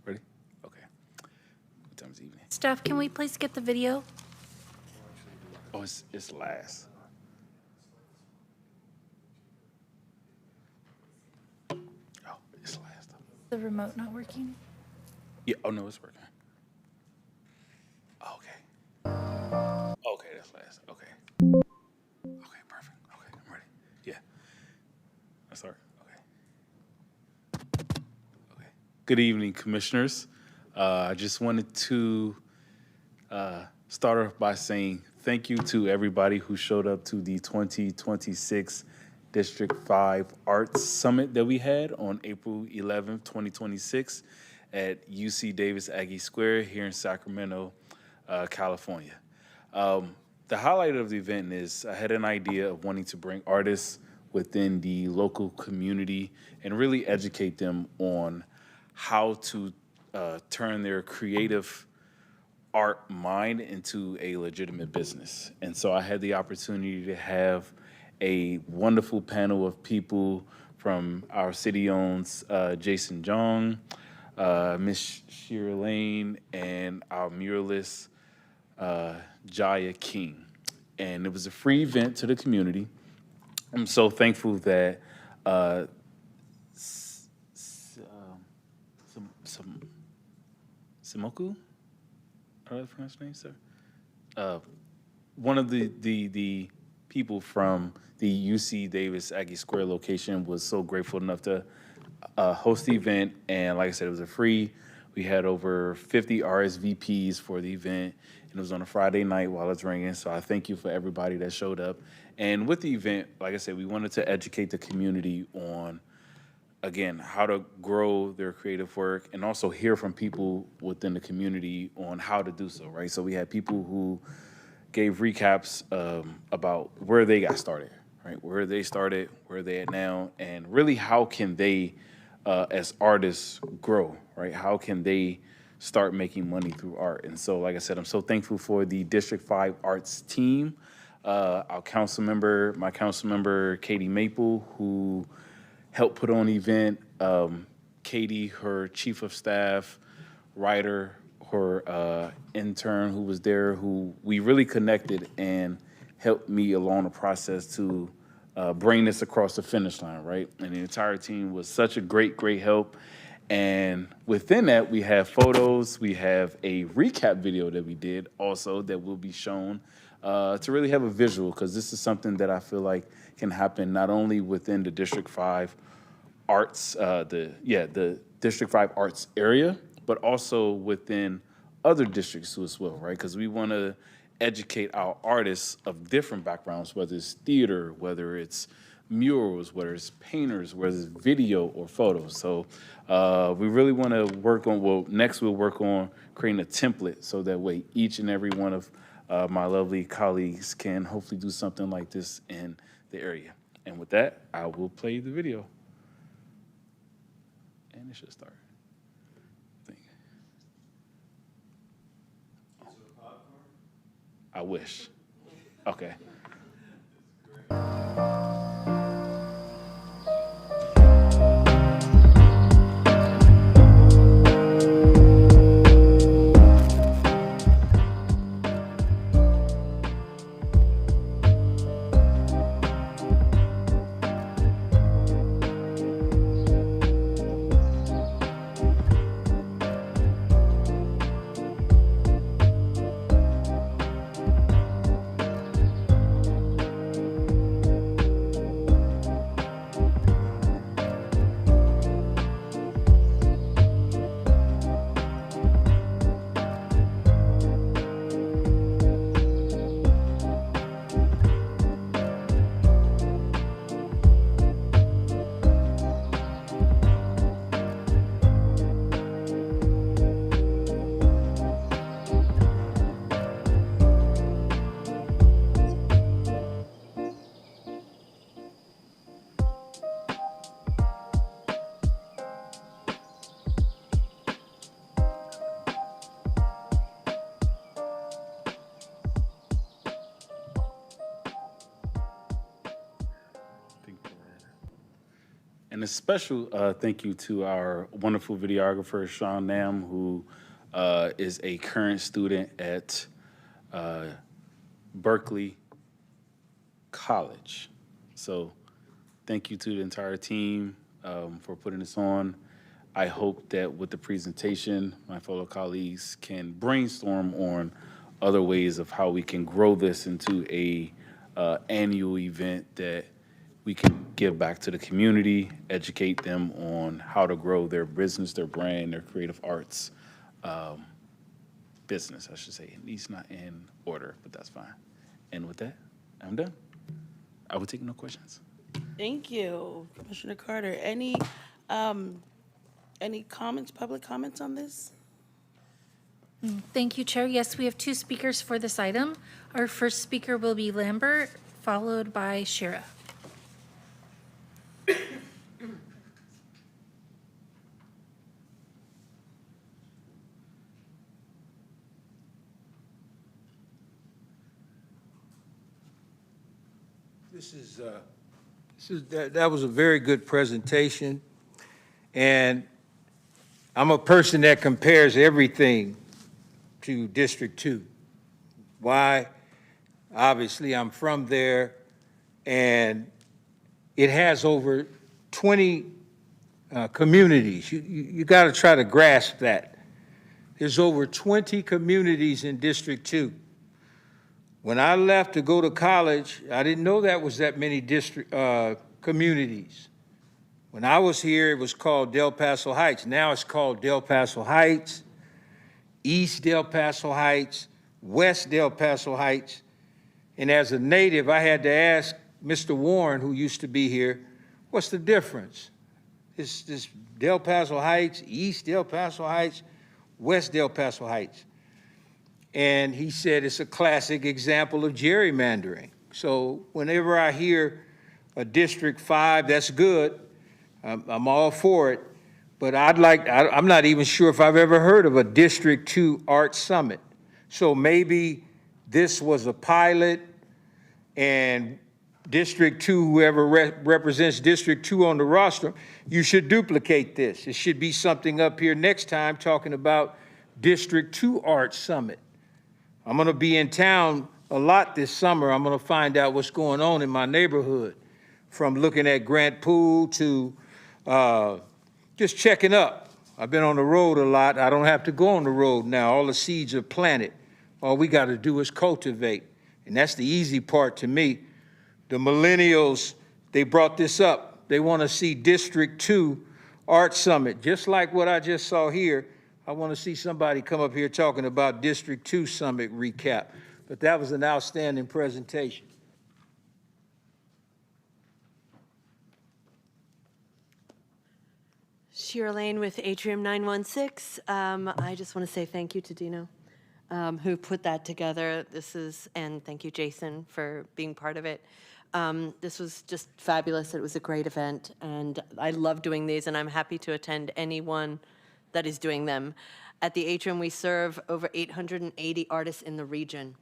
Ready? Okay. What time is evening? Staff, can we please get the video? Oh, it's last. Oh, it's last. The remote not working? Yeah, oh no, it's working. Okay. Okay, that's last. Okay. Okay, perfect. Okay, I'm ready. Yeah. Let's start. Okay. Okay. Good evening, commissioners. I just wanted to start off by saying thank you to everybody who showed up to the 2026 District 5 Arts Summit that we had on April 11th, 2026 at UC Davis Aggie Square here in Sacramento, California. The highlight of the event is I had an idea of wanting to bring artists within the local community and really educate them on how to turn their creative art mind into a legitimate business. And so I had the opportunity to have a wonderful panel of people from our city owns Jason Jong, Miss Sheila Lane, and our muralist Jaya King. And it was a free event to the community. I'm so thankful that Simoku, how do I pronounce your name, sir? One of the people from the UC Davis Aggie Square location was so grateful enough to host the event. And like I said, it was a free. We had over 50 RSVPs for the event, and it was on a Friday night while it's ringing. So I thank you for everybody that showed up. And with the event, like I said, we wanted to educate the community on, again, how to grow their creative work and also hear from people within the community on how to do so, right? So we had people who gave recaps about where they got started, right? Where they started, where they at now, and really how can they, as artists, grow, right? How can they start making money through art? And so, like I said, I'm so thankful for the District 5 Arts team, my council member, Katie Maple, who helped put on the event, Katie, her chief of staff, Ryder, her intern who was there, who we really connected and helped me along the process to bring this across the finish line, right? And the entire team was such a great help. And within that, we have photos, we have a recap video that we did also that will be shown to really have a visual, because this is something that I feel like can happen not only within the District 5 Arts, the District 5 Arts area, but also within other districts too as well, right? Because we want to educate our artists of different backgrounds, whether it's theater, whether it's murals, whether it's painters, whether it's video or photos. So we really want to work on, well, next we'll work on creating a template so that way each and every one of my lovely colleagues can hopefully do something like this in the area. And with that, I will play the video. And it should start. I wish. Okay. And a special thank you to our wonderful videographer, Sean Nam, who is a current student at Berkeley College. So thank you to the entire team for putting this on. I hope that with the presentation, my fellow colleagues can brainstorm on other ways of how we can grow this into a annual event that we can give back to the community, educate them on how to grow their business, their brand, their creative arts business, I should say. At least not in order, but that's fine. And with that, I'm done. I will take no questions. Thank you, Commissioner Carter. Any comments, public comments on this? Thank you, Chair. Yes, we have two speakers for this item. Our first speaker will be Lambert, followed by Shira. That was a very good presentation, and I'm a person that compares everything to District 2. Why? Obviously, I'm from there, and it has over 20 communities. You got to try to grasp that. There's over 20 communities in District 2. When I left to go to college, I didn't know that was that many communities. When I was here, it was called Del Paso Heights. Now it's called Del Paso Heights, East Del Paso Heights, West Del Paso Heights. And as a native, I had to ask Mr. Warren, who used to be here, what's the difference? It's this Del Paso Heights, East Del Paso Heights, West Del Paso Heights. And he said it's a classic example of gerrymandering. So whenever I hear a District 5, that's good. I'm all for it. But I'm not even sure if I've ever heard of a District 2 Art Summit. So maybe this was a pilot, and District 2, whoever represents District 2 on the roster, you should duplicate this. It should be something up here next time talking about District 2 Art Summit. I'm going to be in town a lot this summer. I'm going to find out what's going on in my neighborhood, from looking at Grant Pool to just checking up. I've been on the road a lot. I don't have to go on the road now. All the seeds are planted. All we got to do is cultivate, and that's the easy part to me. The millennials, they brought this up. They want to see District 2 Art Summit, just like what I just saw here. I want to see somebody come up here talking about District 2 Summit recap. But that was an outstanding presentation. Shira Lane with Atrium 916. I just want to say thank you to Dino, who put that together. And thank you, Jason, for being part of it. This was just fabulous. It was a great event, and I love doing these, and I'm happy to attend any one that is doing them. At the Atrium, we serve over 880 artists in the region.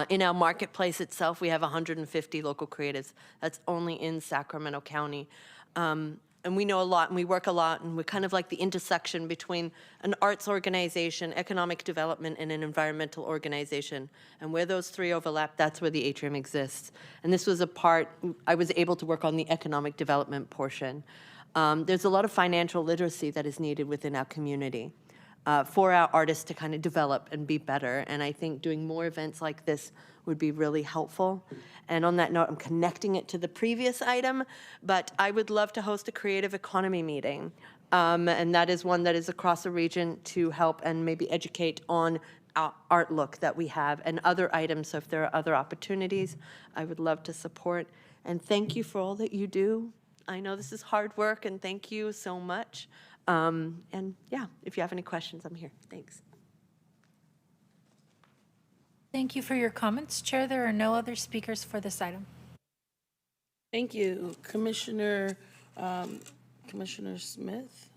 In our marketplace itself, we have 150 local creatives. That's only in Sacramento County. And we know a lot, and we work a lot, and we're kind of like the intersection between an arts organization, economic development, and an environmental organization. And where those three overlap, that's where the Atrium exists. And this was a part, I was able to work on the economic development portion. There's a lot of financial literacy that is needed within our community for our artists to kind of develop and be better. And I think doing more events like this would be really helpful. And on that note, I'm connecting it to the previous item, but I would love to host a creative economy meeting. And that is one that is across the region to help and maybe educate on our art look that we have and other items. So if there are other opportunities, I would love to support. And thank you for all that you do. I know this is hard work, and thank you so much. And yeah, if you have any questions, I'm here. Thanks. Thank you for your comments, Chair. There are no other speakers for this item. Thank you. Commissioner Smith?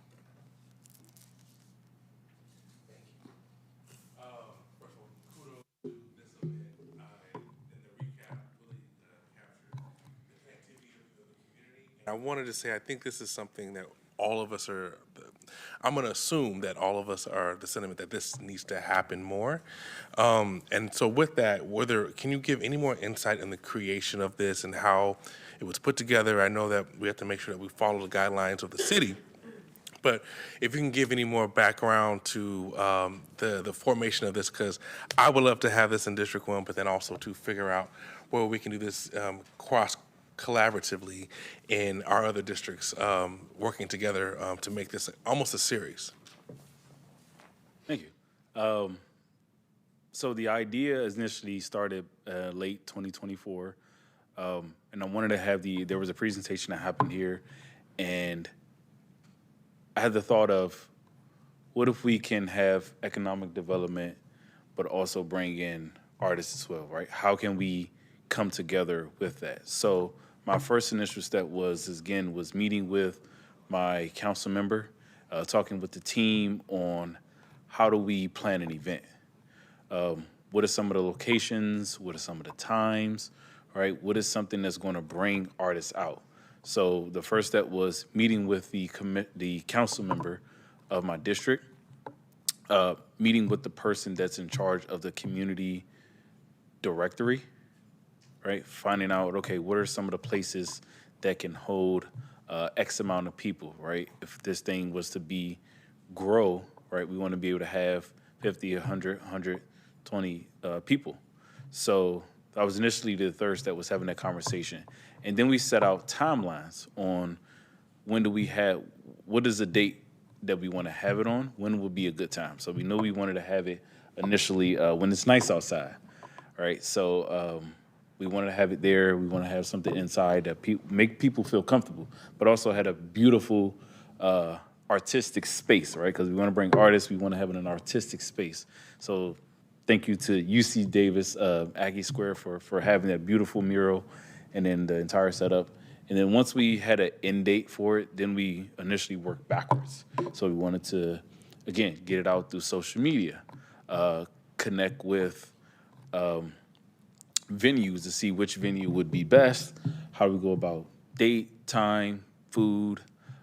I wanted to say, I think this is something that all of us are, I'm going to assume that all of us are the sentiment that this needs to happen more. And so with that, can you give any more insight in the creation of this and how it was put together? I know that we have to make sure that we follow the guidelines of the city, but if you can give any more background to the formation of this, because I would love to have this in District 1, but then also to figure out where we can do this collaboratively in our other districts, working together to make this almost a series. Thank you. So the idea initially started late 2024, and I wanted to have there was a presentation that happened here, and I had the thought of, what if we can have economic development, but also bring in artists as well, right? How can we come together with that? So my first initial step was meeting with my council member, talking with the team on how do we plan an event. What are some of the locations? What are some of the times? Right? What is something that's going to bring artists out? So the first step was meeting with the council member of my district, meeting with the person that's in charge of the community directory, right? Finding out, okay, what are some of the places that can hold X amount of people, right? If this thing was to grow, right, we want to be able to have 50, 100, 120 people. So I was initially the third step was having that conversation. And then we set out timelines on what is the date that we want to have it on, when would be a good time. So we know we wanted to have it initially when it's nice outside, right? So we wanted to have it there. We want to have something inside that make people feel comfortable, but also had a beautiful artistic space, right? Because we want to bring artists, we want to have it in an artistic space. So thank you to UC Davis, Aggie Square for having that beautiful mural and then the entire setup. And then once we had an end date for it, then we initially worked backwards. So we wanted to, again, get it out through social media, connect with venues to see which venue would be best, how do we go about date, time, food,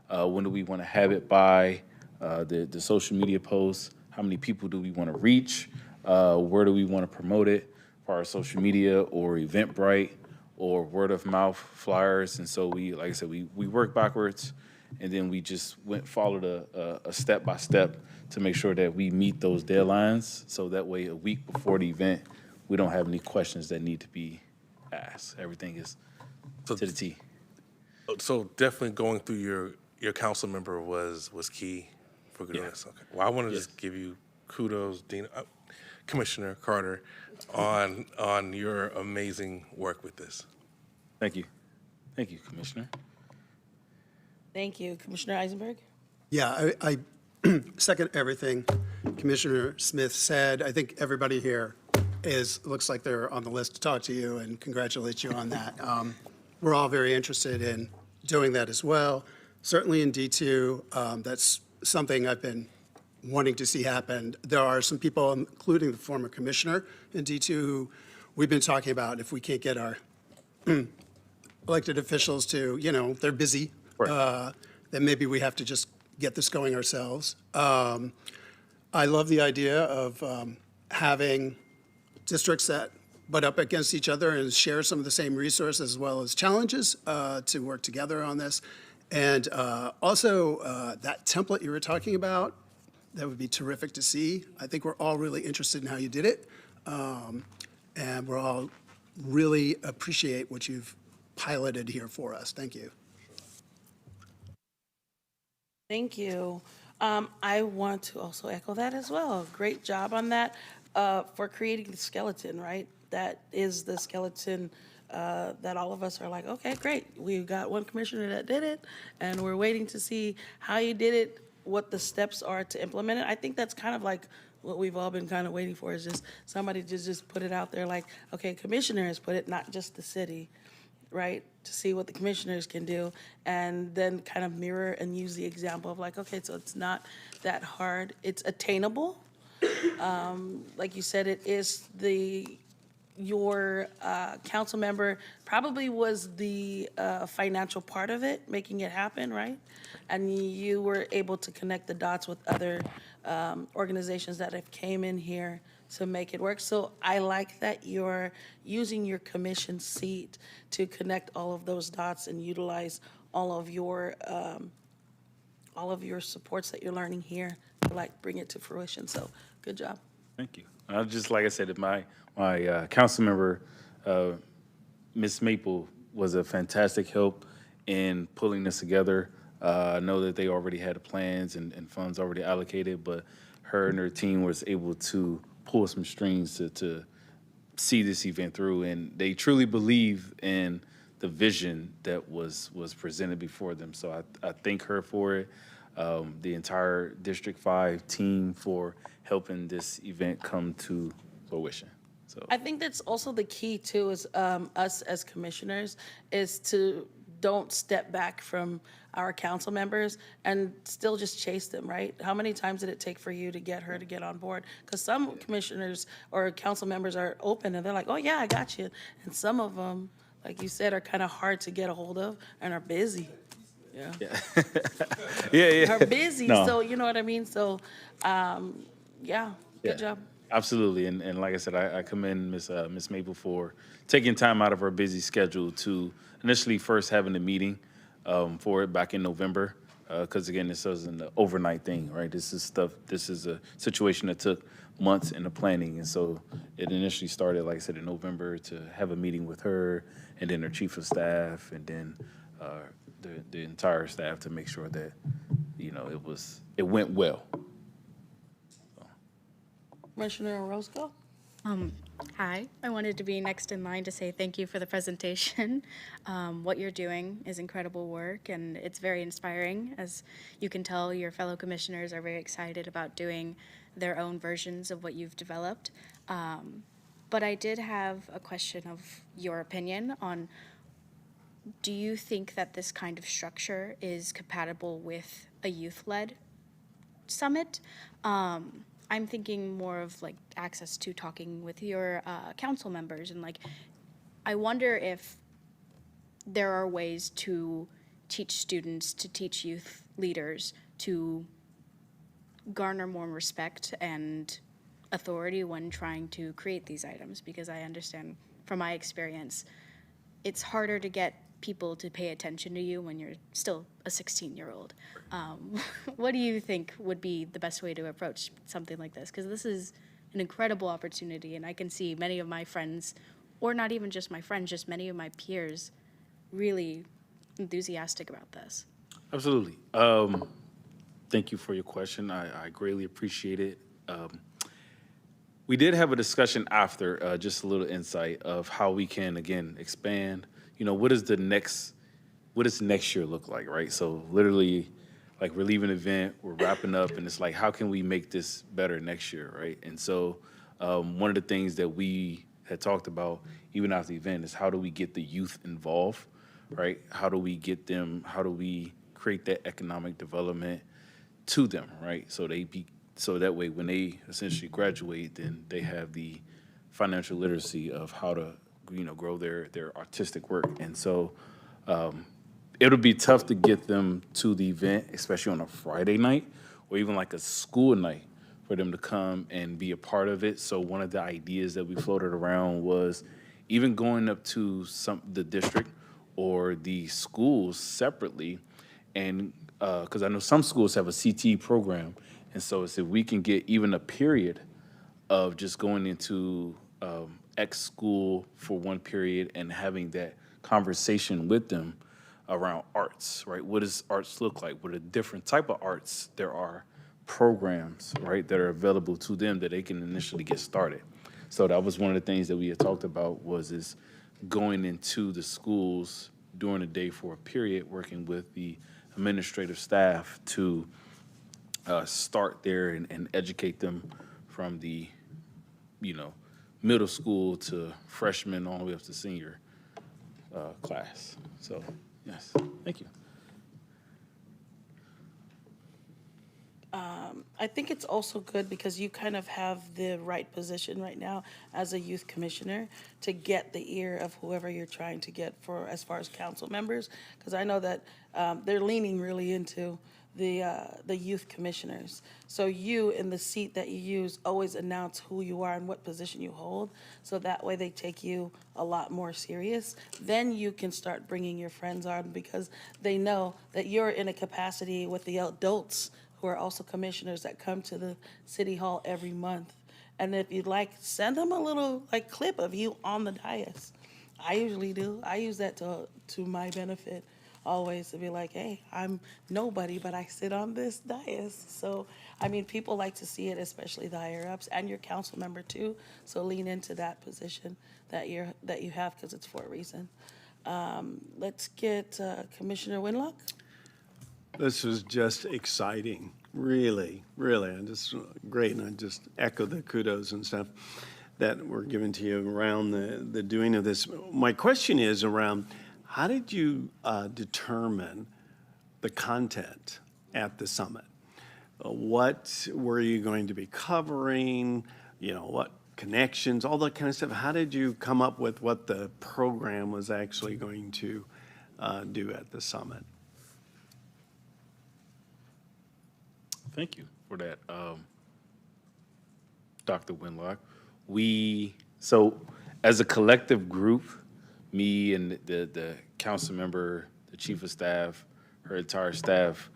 when do we want to have it by, the social media posts, how many people do we want to reach, where do we want to promote it for our social media or Eventbrite or word of mouth flyers. And so we, like I said, we worked backwards, and then we just followed a step by step to make sure that we meet those deadlines. So that way, a week before the event, we don't have any questions that need to be asked. Everything is to the T. So definitely going through your council member was key for doing this. Okay. Well, I want to just give you kudos, Commissioner Carter, on your amazing work with this. Thank you. Thank you, Commissioner. Thank you. Commissioner Eisenberg? Yeah, I second everything Commissioner Smith said. I think everybody here looks like they're on the list to talk to you and congratulate you on that. We're all very interested in doing that as well. Certainly in D2, that's something I've been wanting to see happen. There are some people, including the former commissioner in D2, who we've been talking about if we can't get our elected officials to, they're busy, Right. then maybe we have to just get this going ourselves. I love the idea of having districts that butt up against each other and share some of the same resources as well as challenges to work together on this. And also that template you were talking about, that would be terrific to see. I think we're all really interested in how you did it. And we're all really appreciate what you've piloted here for us. Thank you. Thank you. I want to also echo that as well. Great job on that for creating the skeleton, right? That is the skeleton that all of us are like, okay, great. We've got one commissioner that did it, and we're waiting to see how you did it, what the steps are to implement it. I think that's kind of like what we've all been kind of waiting for, is just somebody to just put it out there like, okay, commissioners put it, not just the city, right? To see what the commissioners can do, and then kind of mirror and use the example of like, okay, so it's not that hard. It's attainable. Like you said, it is the your council member probably was the financial part of it, making it happen, right? And you were able to connect the dots with other organizations that have came in here to make it work. So I like that you're using your commission seat to connect all of those dots and utilize all of your supports that you're learning here to like bring it to fruition. So good job. Thank you. Just like I said, my council member, Ms. Maple, was a fantastic help in pulling this together. I know that they already had plans and funds already allocated, but her and her team was able to pull some strings to see this event through, and they truly believe in the vision that was presented before them. So I thank her for it, the entire District 5 team for helping this event come to fruition. So I think that's also the key too, is us as commissioners, is to don't step back from our council members and still just chase them, right? How many times did it take for you to get her to get on board? Because some commissioners or council members are open and they're like, oh yeah, I got you. And some of them, like you said, are kind of hard to get a hold of and are busy. Yeah. yeah. Are busy, No. so you know what I mean? So, yeah, good job. Absolutely, and like I said, I commend Miss Maple for taking time out of her busy schedule to initially first having a meeting for it back in November, because again, this wasn't an overnight thing, right? This is a situation that took months in the planning, and so it initially started, like I said, in November to have a meeting with her, and then her chief of staff, and then the entire staff to make sure that it went well. Commissioner Orozco? Hi, I wanted to be next in line to say thank you for the presentation. What you're doing is incredible work, and it's very inspiring. As you can tell, your fellow commissioners are very excited about doing their own versions of what you've developed. But I did have a question of your opinion on, do you think that this kind of structure is compatible with a youth-led summit? I'm thinking more of like access to talking with your council members, and like, I wonder if there are ways to teach students, to teach youth leaders to garner more respect and authority when trying to create these items, because I understand from my experience, it's harder to get people to pay attention to you when you're still a 16-year-old. What do you think would be the best way to approach something like this? Because this is an incredible opportunity, and I can see many of my friends, or not even just my friends, just many of my peers, really enthusiastic about this. Absolutely. Thank you for your question. I greatly appreciate it. We did have a discussion after, just a little insight of how we can, again, expand. What does next year look like, right? So literally, like, we're leaving an event, we're wrapping up, and it's like, how can we make this better next year, right? And so one of the things that we had talked about, even after the event, is how do we get the youth involved, right? How do we create that economic development to them, right? So that way, when they essentially graduate, then they have the financial literacy of how to grow their artistic work. And so it'll be tough to get them to the event, especially on a Friday night or even like a school night, for them to come and be a part of it. So one of the ideas that we floated around was even going up to the district or the schools separately, and because I know some schools have a CT program, and so it's if we can get even a period of just going into X school for one period and having that conversation with them around arts, right? What does arts look like? What are different type of arts there are, programs, right, that are available to them that they can initially get started. So that was one of the things that we had talked about, is going into the schools during the day for a period, working with the administrative staff to start there and educate them from the, middle school to freshman all the way up to senior class. So, yes, thank you. I think it's also good because you kind of have the right position right now as a youth commissioner to get the ear of whoever you're trying to get for as far as council members. Because I know that they're leaning really into the youth commissioners. So you, in the seat that you use, always announce who you are and what position you hold. So that way they take you a lot more serious. Then you can start bringing your friends on because they know that you're in a capacity with the adults who are also commissioners that come to the city hall every month. And if you'd like, send them a little like clip of you on the dais. I usually do. I use that to my benefit always, to be like, hey, I'm nobody, but I sit on this dais. So, I mean, people like to see it, especially the higher ups and your council member too. So lean into that position that you have because it's for a reason. Let's get Commissioner Winlock. This was just exciting, really, really, and just great. And I just echo the kudos and stuff that were given to you around the doing of this. My question is around, how did you determine the content at the summit? What were you going to be covering? You know, what connections, all that kind of stuff. How did you come up with what the program was actually going to do at the summit? Thank you for that, Dr. Winlock. So as a collective group, me and the council member, the chief of staff, her entire staff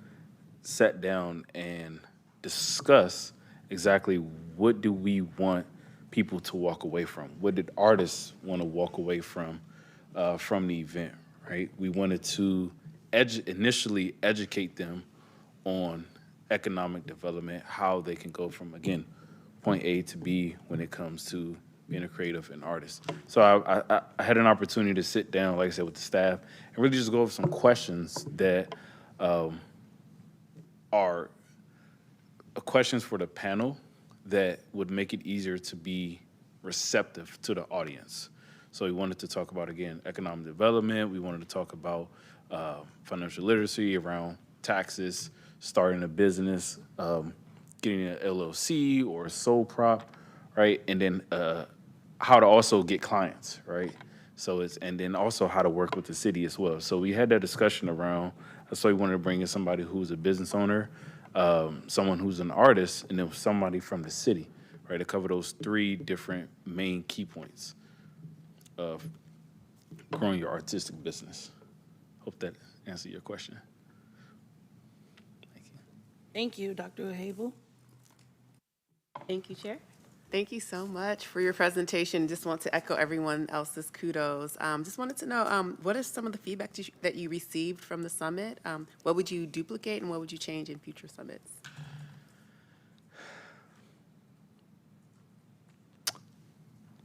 sat down and discussed exactly what do we want people to walk away from? What did artists want to walk away from the event, right? We wanted to initially educate them on economic development, how they can go from, again, point A to B when it comes to being a creative and artist. So I had an opportunity to sit down, like I said, with the staff and really just go over some questions that are questions for the panel that would make it easier to be receptive to the audience. So we wanted to talk about, again, economic development. We wanted to talk about financial literacy around taxes, starting a business, getting an LLC or a sole prop, right? And then how to also get clients, right? So and then also how to work with the city as well. So we had that discussion around, so we wanted to bring in somebody who's a business owner, someone who's an artist, and then somebody from the city, right? To cover those three different main key points of growing your artistic business. Hope that answered your question. Thank you, Dr. O'Hable. Thank you, Chair. Thank you so much for your presentation. Just want to echo everyone else's kudos. Just wanted to know, what are some of the feedback that you received from the summit? What would you duplicate and what would you change in future summits?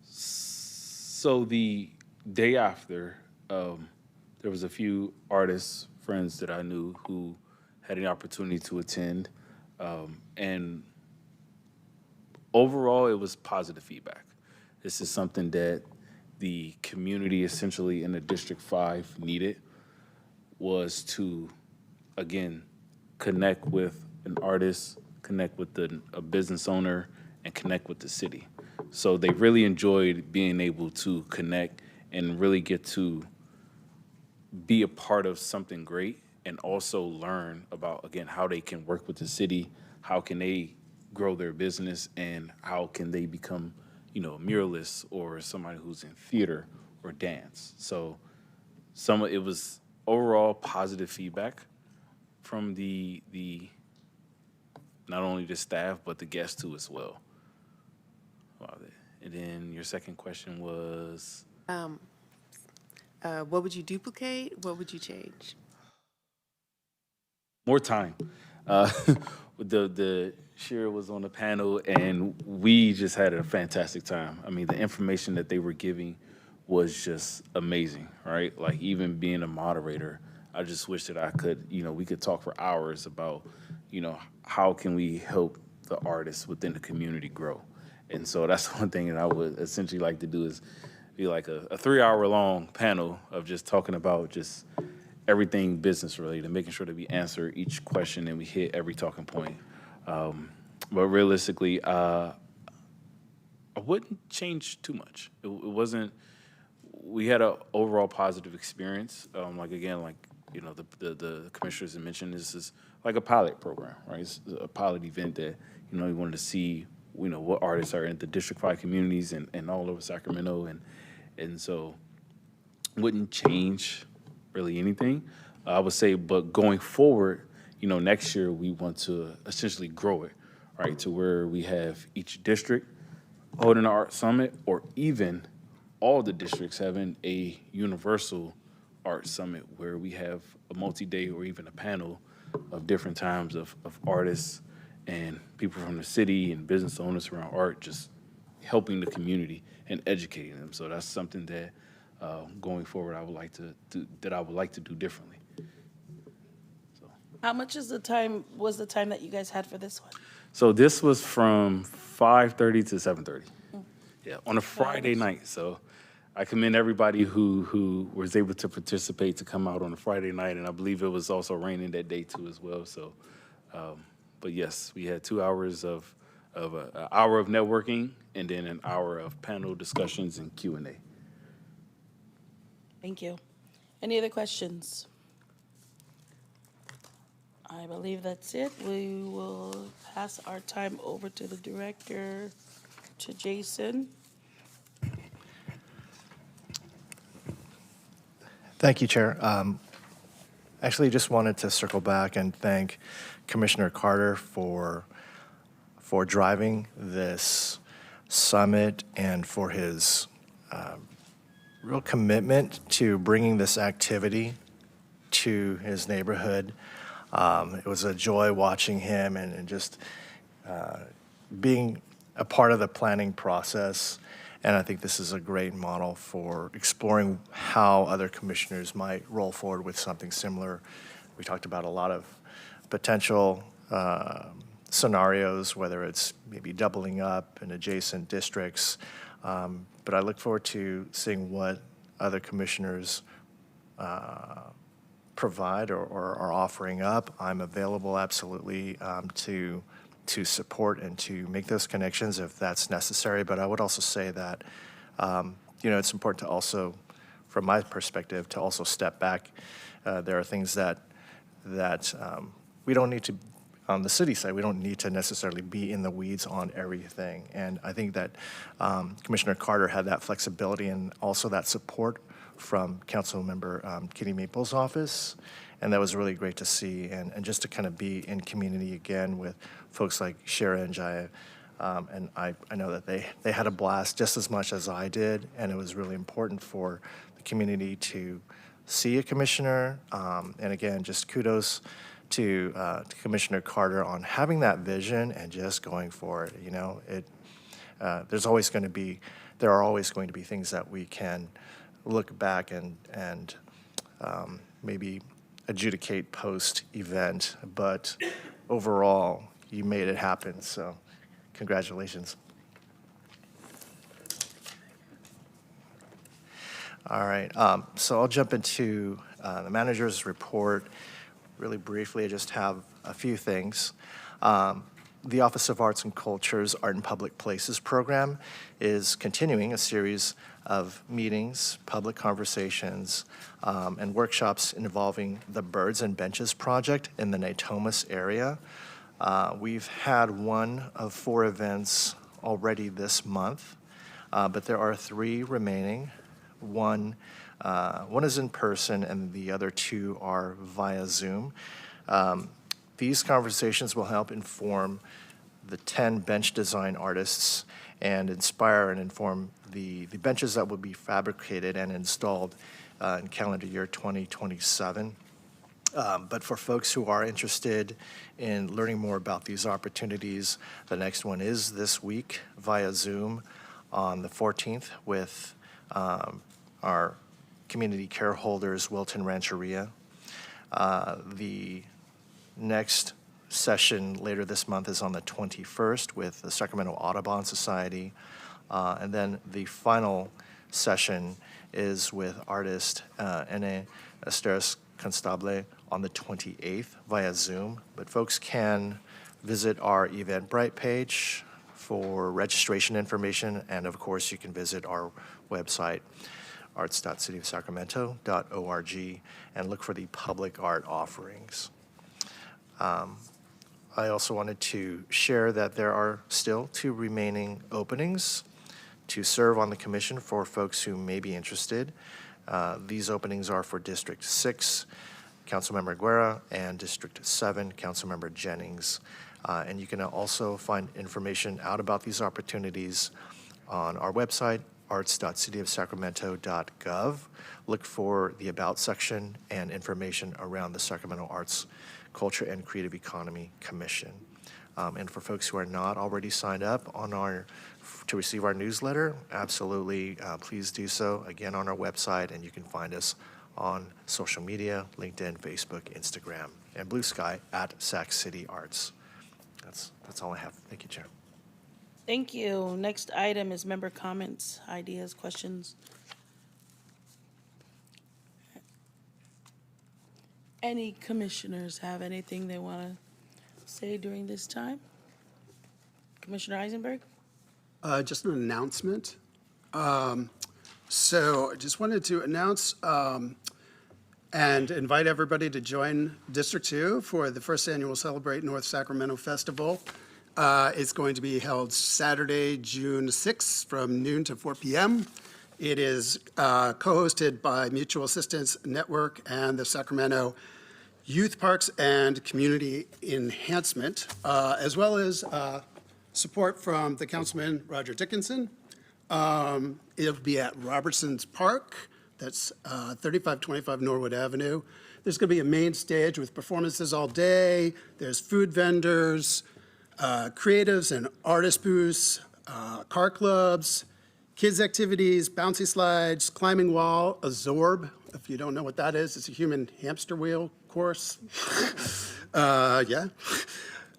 So the day after, there was a few artists, friends that I knew who had an opportunity to attend, and overall, it was positive feedback. This is something that the community essentially in the District 5 needed, was to, again, connect with an artist, connect with a business owner, and connect with the city. So they really enjoyed being able to connect and really get to be a part of something great and also learn about, again, how they can work with the city, how can they grow their business, and how can they become, a muralist or somebody who's in theater or dance. So it was overall positive feedback from the not only the staff, but the guests too as well. And then your second question was? What would you duplicate? What would you change? More time. The Shira was on the panel, and we just had a fantastic time. I mean, the information that they were giving was just amazing, right? Like, even being a moderator, I just wish that I could, we could talk for hours about, how can we help the artists within the community grow? And so that's one thing that I would essentially like to do, is be like a 3-hour-long panel of just talking about just everything business related and making sure that we answer each question and we hit every talking point. But realistically, I wouldn't change too much. It wasn't. We had an overall positive experience. Like again, like the commissioners had mentioned, this is like a pilot program, right? It's a pilot event that you wanted to see what artists are in the District 5 communities and all over Sacramento, and so wouldn't change really anything. I would say, but going forward, next year we want to essentially grow it, right, to where we have each district holding an art summit, or even all the districts having a universal art summit where we have a multi-day or even a panel of different times of artists and people from the city and business owners around art, just helping the community and educating them. So that's something that going forward I would like to do differently. How much was the time that you guys had for this one? So this was from 5:30 to 7:30. Yeah, on a Friday night. So I commend everybody who was able to participate to come out on a Friday night, and I believe it was also raining that day too as well. So, but yes, we had 2 hours of an hour of networking and then an hour of panel discussions and Q&A. Thank you. Any other questions? I believe that's it. We will pass our time over to the director, to Jason. Thank you, Chair. Actually, just wanted to circle back and thank Commissioner Carter for driving this summit and for his real commitment to bringing this activity to his neighborhood. It was a joy watching him and just being a part of the planning process. And I think this is a great model for exploring how other commissioners might roll forward with something similar. We talked about a lot of potential scenarios, whether it's maybe doubling up in adjacent districts. But I look forward to seeing what other commissioners provide or are offering up. I'm available absolutely to support and to make those connections if that's necessary. But I would also say that, it's important to also, from my perspective, to also step back. There are things that we don't need to, on the city side, we don't need to necessarily be in the weeds on everything. And I think that Commissioner Carter had that flexibility and also that support from Councilmember Kitty Maple's office. And that was really great to see, and just to kind of be in community again with folks like Shara and Jaya. And I know that they had a blast just as much as I did, and it was really important for the community to see a commissioner. And again, just kudos to Commissioner Carter on having that vision and just going for it. There are always going to be things that we can look back and maybe adjudicate post-event, but overall, you made it happen, so congratulations. All right, so I'll jump into the manager's report. Really briefly, I just have a few things. The Office of Arts and Culture's Art in Public Places program is continuing a series of meetings, public conversations, and workshops involving the Birds and Benches project in the Natomas area. We've had one of 4 events already this month, but there are 3 remaining. One is in person, and the other 2 are via Zoom. These conversations will help inform the 10 bench design artists and inspire and inform the benches that will be fabricated and installed in calendar year 2027. But for folks who are interested in learning more about these opportunities, the next one is this week via Zoom on the 14th with our community care holders, Wilton Rancheria. The next session later this month is on the 21st with the Sacramento Audubon Society. And then the final session is with artist Ene Esteras Constable on the 28th via Zoom. But folks can visit our Eventbrite page for registration information, and of course, you can visit our website, arts.cityofsacramento.org, and look for the public art offerings. I also wanted to share that there are still 2 remaining openings to serve on the commission for folks who may be interested. These openings are for District 6, Councilmember Guerra, and District 7, Councilmember Jennings. And you can also find information out about these opportunities on our website, arts.cityofsacramento.gov. Look for the About section and information around the Sacramento Arts, Culture, and Creative Economy Commission. And for folks who are not already signed up on to receive our newsletter, absolutely, please do so, again, on our website, and you can find us on social media, LinkedIn, Facebook, Instagram, and Blue Sky at Sac City Arts. That's all I have. Thank you, Chair. Thank you. Next item is member comments, ideas, questions. Any commissioners have anything they want to say during this time? Commissioner Eisenberg? Just an announcement. So I just wanted to announce and invite everybody to join District 2 for the first annual Celebrate North Sacramento Festival. It's going to be held Saturday, June 6th from noon to 4 p.m. It is co-hosted by Mutual Assistance Network and the Sacramento Youth Parks and Community Enhancement, as well as support from the Councilman Roger Dickinson. It'll be at Robertson's Park. That's 3525 Norwood Avenue. There's going to be a main stage with performances all day. There's food vendors, creatives and artist booths, car clubs, kids activities, bouncy slides, climbing wall, a Zorb. If you don't know what that is, it's a human hamster wheel course. Yeah.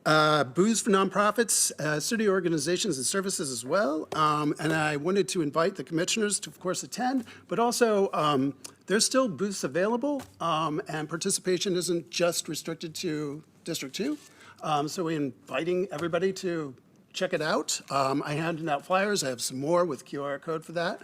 Booths for nonprofits, city organizations and services as well. And I wanted to invite the commissioners to, of course, attend, but also there's still booths available, and participation isn't just restricted to District 2. So we're inviting everybody to check it out. I handed out flyers. I have some more with QR code for that.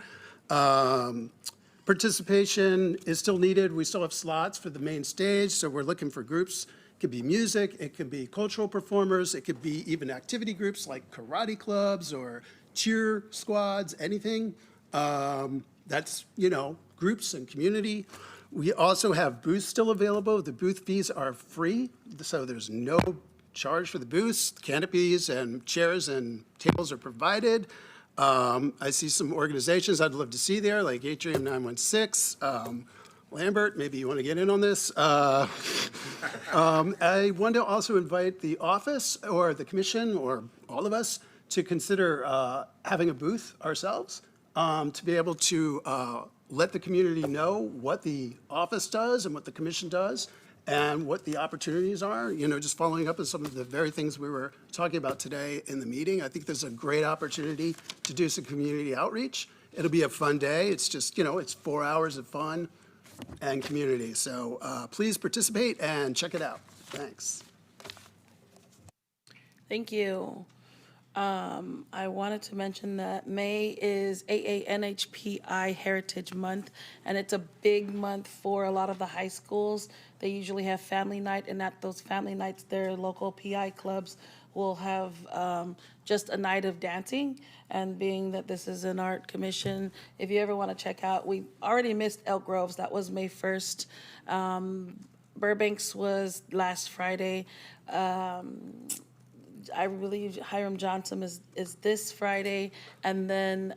Participation is still needed. We still have slots for the main stage, so we're looking for groups. It could be music, it could be cultural performers, it could be even activity groups like karate clubs or cheer squads, anything. That's, groups and community. We also have booths still available. The booth fees are free, so there's no charge for the booths. Canopies and chairs and tables are provided. I see some organizations I'd love to see there, like Atrium 916. Lambert, maybe you want to get in on this. I want to also invite the office or the commission or all of us to consider having a booth ourselves to be able to let the community know what the office does and what the commission does and what the opportunities are, just following up on some of the very things we were talking about today in the meeting. I think there's a great opportunity to do some community outreach. It'll be a fun day. It's just, it's 4 hours of fun and community. So please participate and check it out. Thanks. Thank you. I wanted to mention that May is AANHPI Heritage Month, and it's a big month for a lot of the high schools. They usually have family night, and at those family nights, their local PI clubs will have just a night of dancing. And being that this is an art commission, if you ever want to check out, we already missed Elk Grove's. That was May 1st. Burbank's was last Friday. I believe Hiram Johnson is this Friday, and then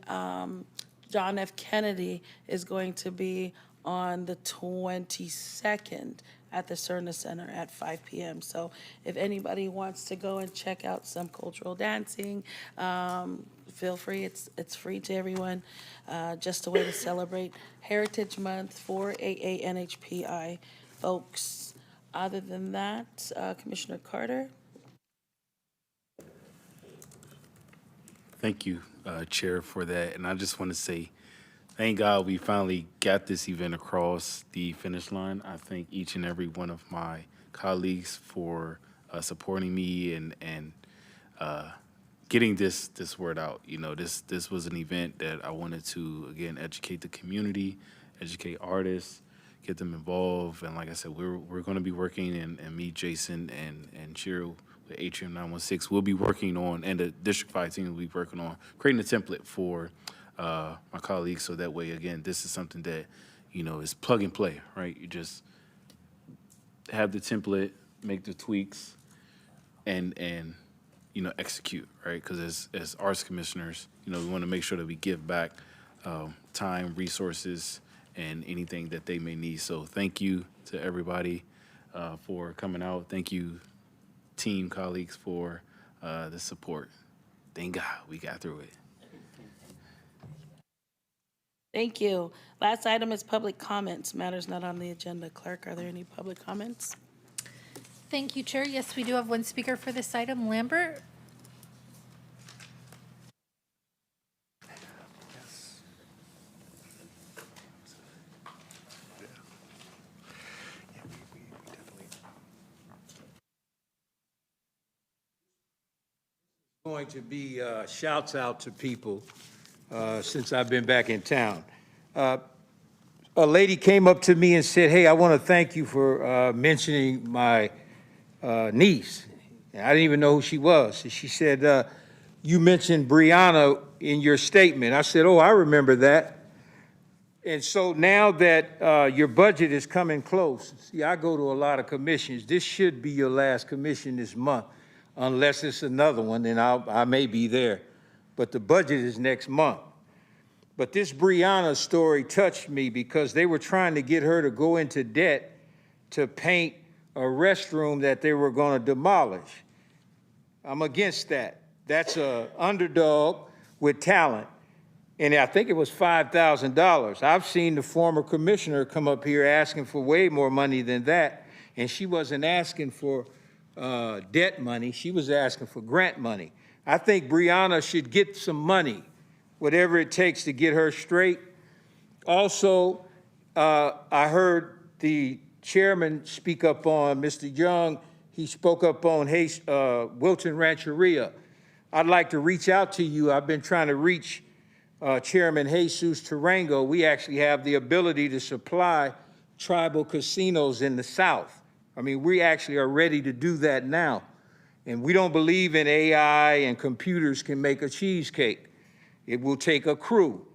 John F. Kennedy is going to be on the 22nd at the Cerna Center at 5 p.m. So if anybody wants to go and check out some cultural dancing, feel free. It's free to everyone. Just a way to celebrate Heritage Month for AANHPI folks. Other than that, Commissioner Carter. Thank you, Chair, for that. And I just want to say, thank God we finally got this event across the finish line. I thank each and every one of my colleagues for supporting me and getting this word out. You know, this was an event that I wanted to, again, educate the community, educate artists, get them involved. And like I said, we're going to be working, and me, Jason, and Cheryl with Atrium 916, we'll be working on, and the District 5 team will be working on creating a template for my colleagues. So that way, again, this is something that, you know, is plug and play, right? You just have the template, make the tweaks, and you know, execute, right? Because as arts commissioners, you know, we want to make sure that we give back time, resources, and anything that they may need. So thank you to everybody for coming out. Thank you, team colleagues, for the support. Thank God we got through it. Thank you. Last item is public comments. Matters not on the agenda. Clerk, are there any public comments? Thank you, Chair. Yes, we do have one speaker for this item, Lambert. Going to be shouts out to people since I've been back in town. A lady came up to me and said, "Hey, I want to thank you for mentioning my niece." And I didn't even know who she was. And she said, "You mentioned Brianna in your statement." I said, "Oh, I remember that." And so now that your budget is coming close, see, I go to a lot of commissions. This should be your last commission this month, unless it's another one, then I may be there. But the budget is next month. But this Brianna story touched me because they were trying to get her to go into debt to paint a restroom that they were going to demolish. I'm against that. That's an underdog with talent. And I think it was $5,000. I've seen the former commissioner come up here asking for way more money than that, and she wasn't asking for debt money. She was asking for grant money. I think Brianna should get some money, whatever it takes to get her straight. Also, I heard the chairman speak up on Mr. Young. He spoke up on Wilton Rancheria. I'd like to reach out to you. I've been trying to reach Chairman Jesus Tarango. We actually have the ability to supply tribal casinos in the South. I mean, we actually are ready to do that now. And we don't believe in AI and computers can make a cheesecake. It will take a crew.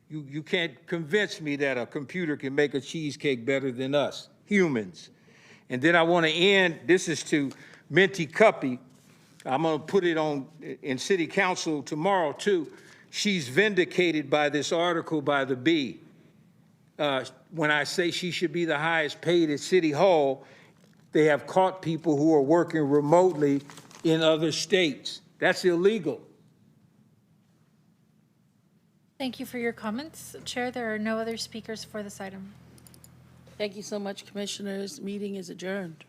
You can't convince me that a computer can make a cheesecake better than us, humans. And then I want to end, this is to Minty Cuppy. I'm going to put it on in City Council tomorrow, too. She's vindicated by this article by the Bee. When I say she should be the highest paid at City Hall, they have caught people who are working remotely in other states. That's illegal. Thank you for your comments. Chair, there are no other speakers for this item. Thank you so much, commissioners. Meeting is adjourned.